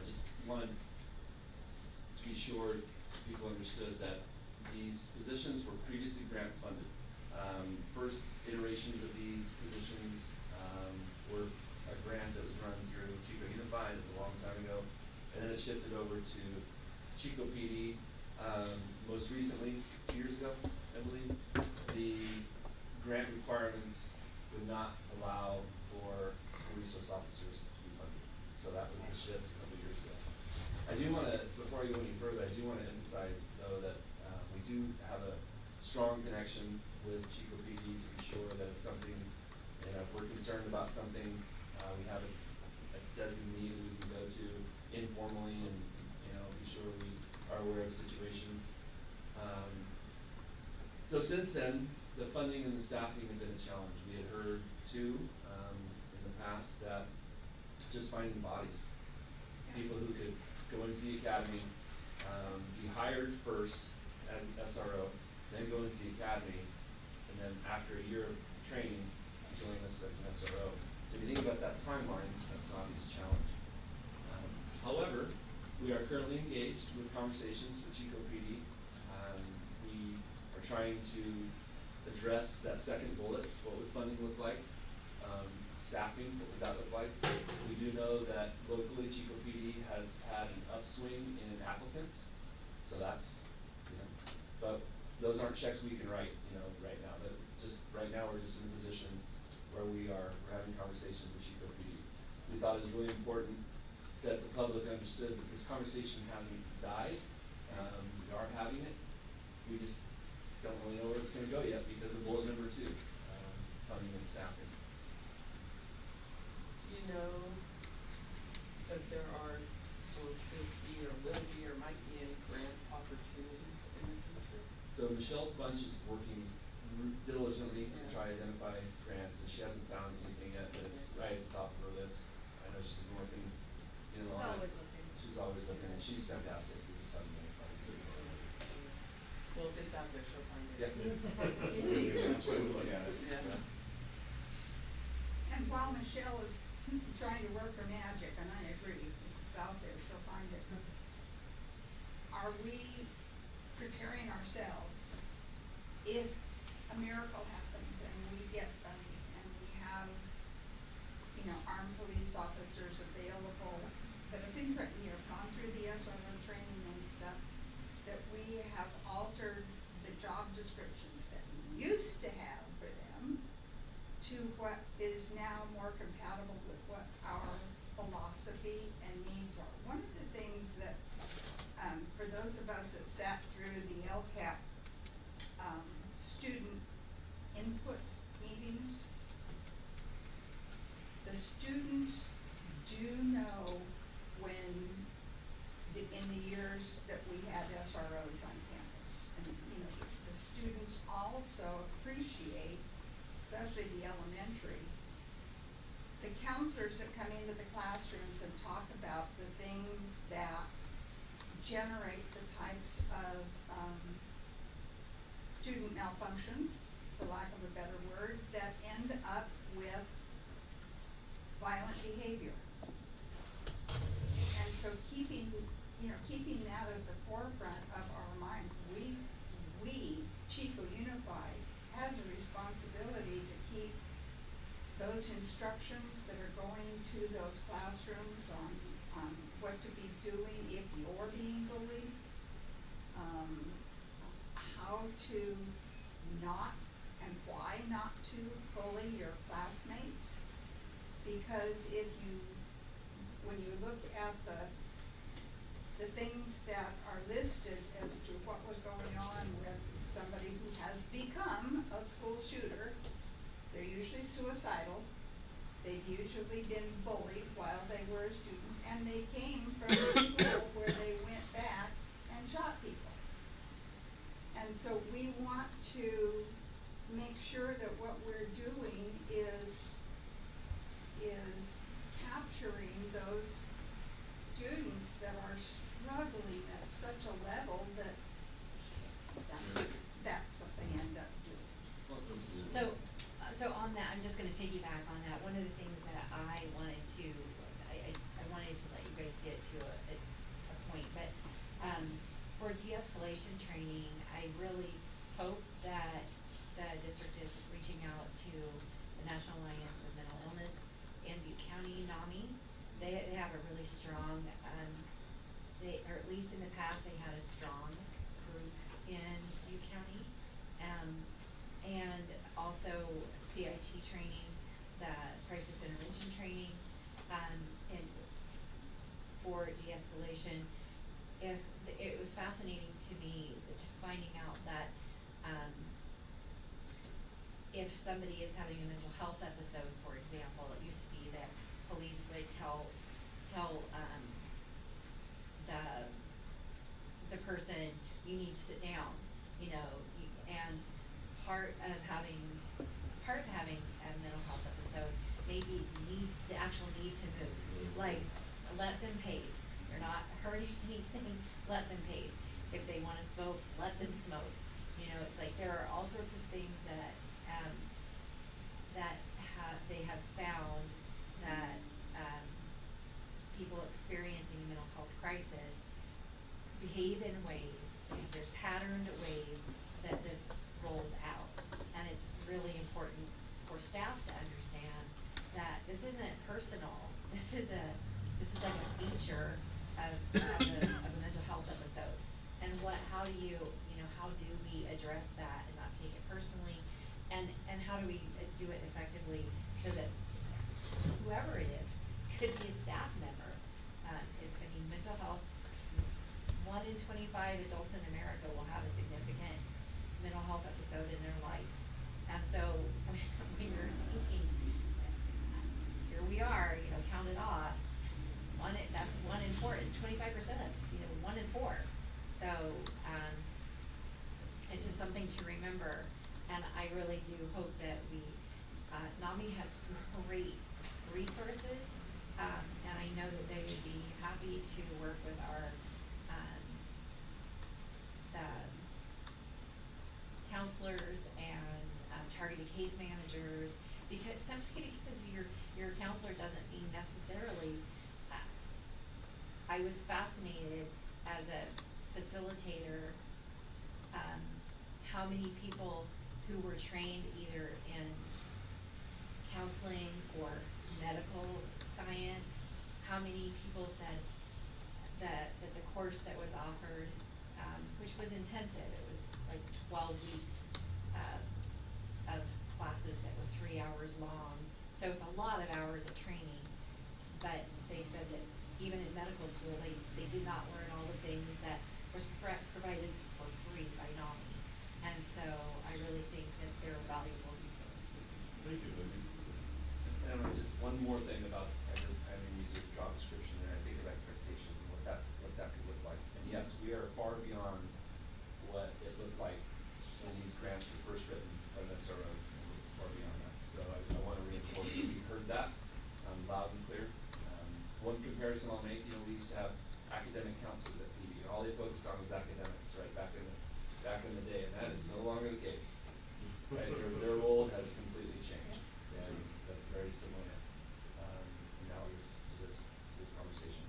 just wanted to be sure people understood that these positions were previously grant funded. First iterations of these positions were a grant that was run through Chico Unified, it was a long time ago. And then it shifted over to Chico PD, most recently, 2 years ago, I believe. The grant requirements would not allow for school resource officers to be funded. So that was the shift a couple years ago. I do wanna, before I go any further, I do wanna emphasize though that, we do have a strong connection with Chico PD to be sure that if something, you know, if we're concerned about something, we have a designee that we can go to. informally and, you know, be sure we are aware of situations. So since then, the funding and the staffing have been a challenge. We had heard too, in the past that just finding bodies, people who could go into the academy, be hired first as an SRO, then go into the academy, and then after a year of training, join us as an SRO. So if you think about that timeline, that's an obvious challenge. However, we are currently engaged with conversations with Chico PD. We are trying to address that second bullet, what would funding look like? Staffing, what would that look like? We do know that locally Chico PD has had an upswing in applicants, so that's, you know, but those aren't checks we can write, you know, right now. But just right now, we're just in a position where we're having conversations with Chico PD. We thought it was really important that the public understood that this conversation hasn't died. We are having it. We just don't really know where it's gonna go yet because of bullet number 2, funding and staffing. Do you know if there are, or could be, or will be, or might be any grant opportunities in the future? So Michelle Bunch is working diligently to Yeah. try to identify grants, and she hasn't found anything yet, but it's right at the top of her list. I know she's been working in a lot. Always looking. She's always looking, and she's fantastic. We just haven't been able to. Well, if it's out there, she'll find it. Yeah. That's the way that's the way we look at it. Yeah. And while Michelle is trying to work her magic, and I agree, if it's out there, she'll find it. Are we preparing ourselves if a miracle happens and we get funding and we have, you know, armed police officers available that have been trained, you know, gone through the SRO training and stuff, that we have altered the job descriptions that we used to have for them to what is now more compatible with what our philosophy and needs are. One of the things that, for those of us that sat through the LCAP, student input meetings, the students do know when, in the years that we had SROs on campus. And, you know, the students also appreciate, especially the elementary, the counselors that come into the classrooms and talk about the things that generate the types of, student malfunctions, for lack of a better word, that end up with violent behavior. And so keeping that at the forefront of our minds, we, Chico Unified, has a responsibility to keep those instructions that are going to those classrooms on what to be doing if you're being bullied, how to not and why not to bully your classmates. Because when you look at the things that are listed as to what was going on with somebody who has become a school shooter, they're usually suicidal. They've usually been bullied while they were a student, and they came from a school where they went back and shot people. And so we want to make sure that what we're doing is capturing those students that are struggling at such a level that that's what they end up doing. So on that, I'm just gonna piggyback on that. One of the things that I wanted to let you guys get to a point, but, for de-escalation training, I really hope that the district is reaching out to the National Alliance of Mental Illness and Butte County NAMI. They have a really strong, or at least in the past, they had a strong group in Butte County. And also CIT training, the crisis intervention training, and for de-escalation. It was fascinating to me finding out that, if somebody is having a mental health episode, for example, it used to be that police would tell person, you need to sit down, and part of having a mental health episode, maybe the actual need to move, like, let them pace. You're not hurting anything, let them pace. If they wanna smoke, let them smoke. It's like, there are all sorts of things that, they have found that, people experiencing a mental health crisis behave in ways, there's patterned ways that this rolls out. And it's really important for staff to understand that this isn't personal, this is like a feature of a mental health episode. And how do we address that and not take it personally? And how do we do it effectively so that whoever it is, could be a staff member. Mental health, 1 in 25 adults in America will have a significant mental health episode in their life. And so, when you're thinking, here we are, count it off, that's 1 in 4, 25% of, 1 in 4. So, it's just something to remember, and I really do hope that NAMI has great resources, and I know that they would be happy to work with our, the counselors and targeted case managers, because your counselor doesn't mean necessarily, I was fascinated as a facilitator, how many people who were trained either in counseling or medical science, how many people said that the course that was offered, which was intensive, it was like 12 weeks of classes that were 3 hours long, so it's a lot of hours of training, but they said that even in medical school, they did not learn all the things that was provided for free by NAMI, and so I really think that they're a valuable resource. Thank you, Lindy. And just one more thing about having used the job description there, I think of expectations and what that could look like. And yes, we are far beyond what it looked like when these grants were first written by the SRO, and we're far beyond that. So I want to reinforce that we heard that loud and clear. One comparison I'll make, we used to have academic counselors at PD, and all they focused on was academics, right, back in the day, and that is no longer the case. Right, their role has completely changed, and that's very similar analogous to this conversation.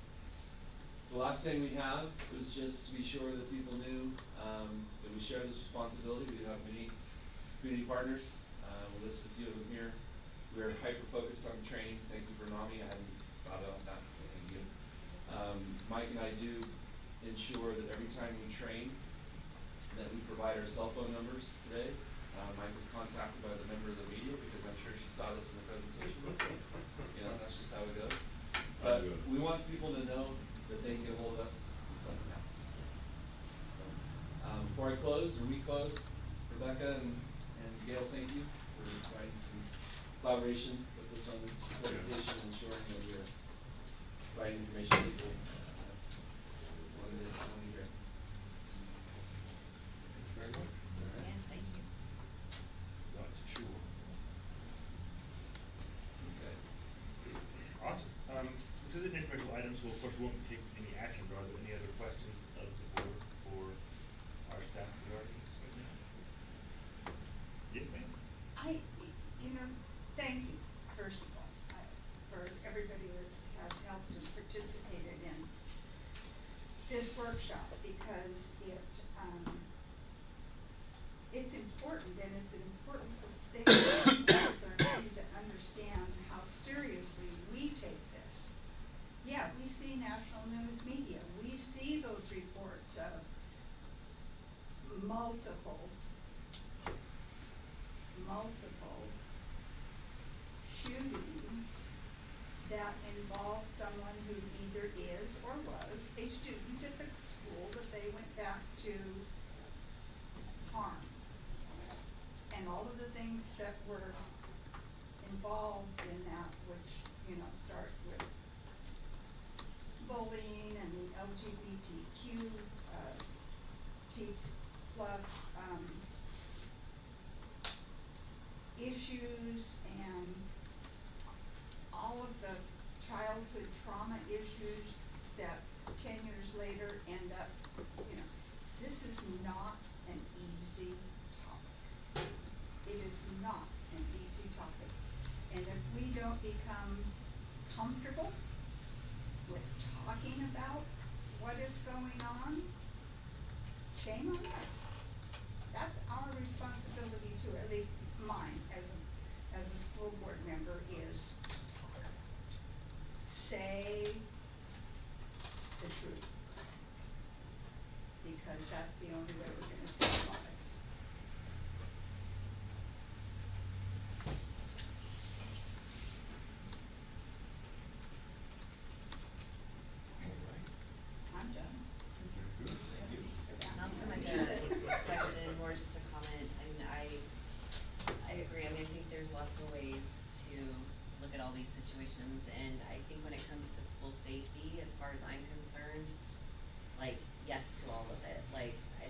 The last thing we have was just to be sure that people knew that we share this responsibility. We do have many community partners. We'll list a few of them here. We are hyper-focused on training. Thank you for NAMI. I hadn't thought about that, so thank you. Mike and I do ensure that every time we train, that we provide our cell phone numbers today. Mike was contacted by the member of the media because I'm sure she saw this in the presentation. So, that's just how it goes. But we want people to know that they can get hold of us if something happens. So, before I close, or we close, Rebecca and Gail, thank you for providing some collaboration with us on this presentation and ensuring that we're providing information to people want to hear. Thank you very much. Yes, thank you. Dr. Chico. Okay. Awesome. This is an informational item, so of course we won't take any action, but are there any other questions of the board for our staff regarding this right now? Yes, ma'am. Thank you, first of all, for everybody that has helped and participated in this workshop, because it's important, and it's an important thing for you to understand how seriously we take this. Yeah, we see national news media, we see those reports of multiple shootings that involve someone who either is or was a student at the school that they went back to harm. And all of the things that were involved in that, which, starts with bullying and the LGBTQ T plus, issues and all of the childhood trauma issues that 10 years later end up, this is not an easy topic. It is not an easy topic. And if we don't become comfortable with talking about what is going on, shame on us. That's our responsibility too, at least mine as a school board member, is talk about it. Say the truth. Because that's the only way we're gonna save lives. I'm done. Not so much a question, more just a comment. I mean, I agree. I mean, I think there's lots of ways to look at all these situations, and I think when it comes to school safety, as far as I'm concerned, like, yes to all of it. Like, I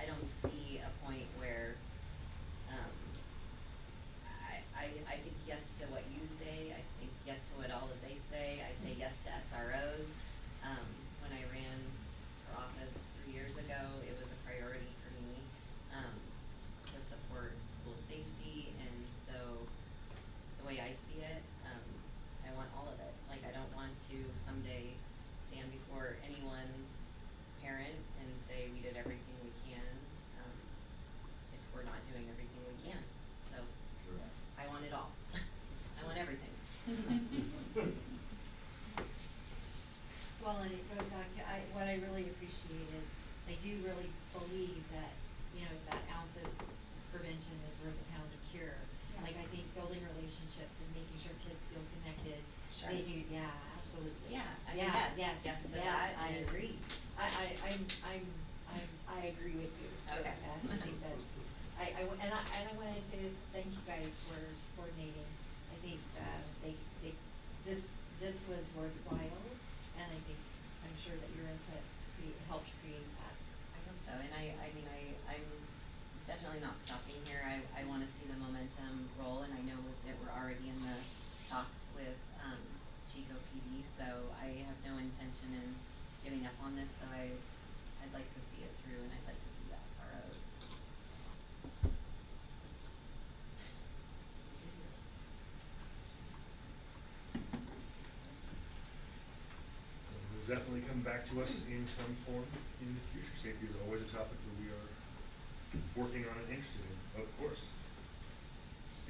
don't see a point where, I think yes to what you say, I think yes to what all of they say, I say yes to SROs. When I ran for office 3 years ago, it was a priority for me, to support school safety, and so the way I see it, I want all of it. Like, I don't want to someday stand before anyone's parent and say we did everything we can, if we're not doing everything we can. So, I want it all. I want everything. Well, and it goes back to, what I really appreciate is, I do really believe that, it's that ounce of prevention is worth a pound of cure. Yeah. Like, I think building relationships and making sure kids feel connected, Sure. absolutely. Yeah, I mean, Yeah, yes, yes to that, I and- agree. I agree with you. Okay. I think that's, I wanted to thank you guys for coordinating. I think, this was worthwhile, and I'm sure that your input helped create that. I hope so, and I mean, I'm definitely not stopping here. I wanna see the momentum roll, and I know that we're already in the talks with, Chico PD, so I have no intention in giving up on this, so I'd like to see it through, and I'd like to see the SROs. Will definitely come back to us in some form in the future. Safety is always a topic that we are working on and interested in, of course.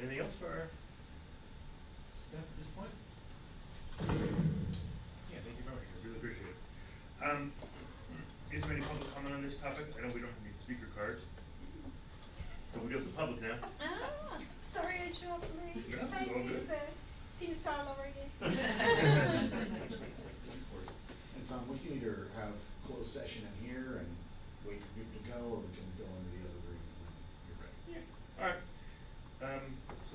Anything else for our staff at this point? Yeah, thank you very much, I really appreciate it. Is there any public comment on this topic? I know we don't have any speaker cards, but we do have the public now. Ah, sorry I dropped my, Yeah, my it's all good. pizza. Can you start all over again? And Tom, we can either have closed session in here and wait for people to go, or we can go into the other room when you're ready. Yeah, all right. So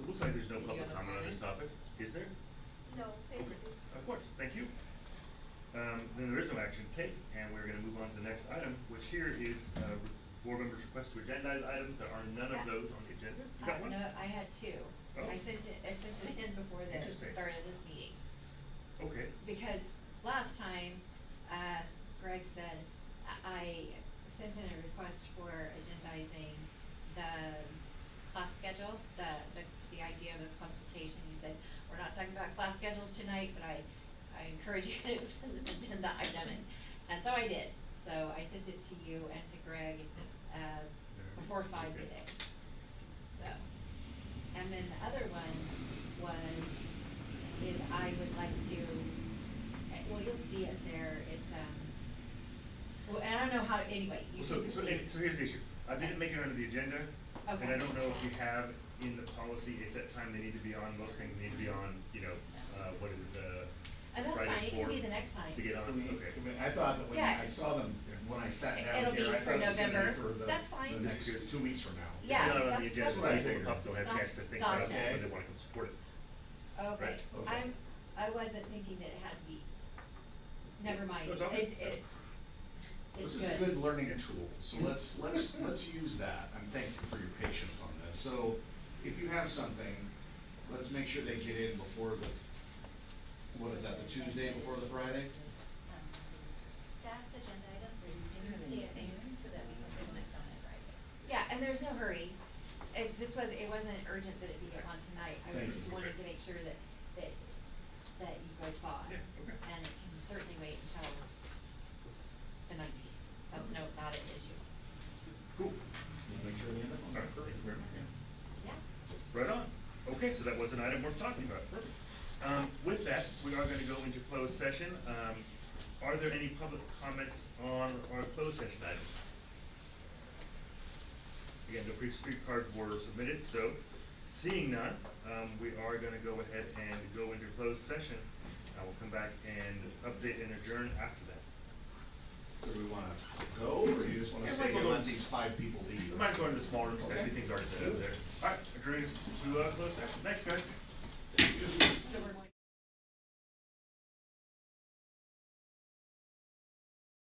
it looks like there's no Did you public have a comment on this topic, comment? is there? No, thank Okay, you. of course, thank you. Then there is no action to take, and we're gonna move on to the next item, which here is, board members' request to agendize items. There are none of Yeah. those on the agenda. You got one? No, I had two. Oh. I sent it in before the Interesting. start of this meeting. Okay, Because last time, Greg said, I sent in a request for agendizing the class schedule, the idea of the consultation. You said, we're not talking about class schedules tonight, but I encourage you to send an agenda item in. And so I did. So I sent it to you and to Greg, before 5 Okay. today. So, and then the other one is I would like to, well, you'll see it there, it's, well, and I don't know how, anyway, you so, can so, see. so here's the issue. I didn't make it onto the agenda, and Okay. I don't know if we have in the policy a set time they need to be on. Most things need to be on, what is it, And that's Friday fine, it can before be the next time. to get on, okay. I thought that when Yeah. I saw them, when I sat down It'll be here, I for thought it was gonna November. be for the, That's fine. the next 2 weeks from now. Yeah, It's not on the that's- agenda, that's so what I people figured. don't have a chance to think about Gotcha. it, but they wanna come support it. Okay, Right. Okay. I wasn't thinking that it had to be, never mind, No, it's okay. it's This is good. good learning tool, so let's use that, and thank you for your patience on this. So, if you have something, let's make sure they get in before the, what is that, the Tuesday before the Friday? Staff agenda items, Tuesday at noon, so that we can finish on it Friday. Yeah, and there's no hurry. It wasn't urgent that it be on tonight. I was Thank just you. wanting to make sure that you guys saw it. Yeah, okay. And it can certainly wait until the 19th. That's not an issue. Cool. Make sure they end up on All right, that. perfect, very much. Yeah. Right on. Okay, so that was an item worth talking about. Perfect. With that, we are gonna go into closed session. Are there any public comments on our closed session items? Again, the pre-street cards were submitted, so seeing none, we are gonna go ahead and go into closed session. We'll come back and update and adjourn after that. So do we wanna go, or you just wanna Yeah, stay we'll and go. let these 5 people leave? We might go into the small room, because I see Okay. things already set up there. All right, adjourning us to closed session. Thanks, guys. So we're going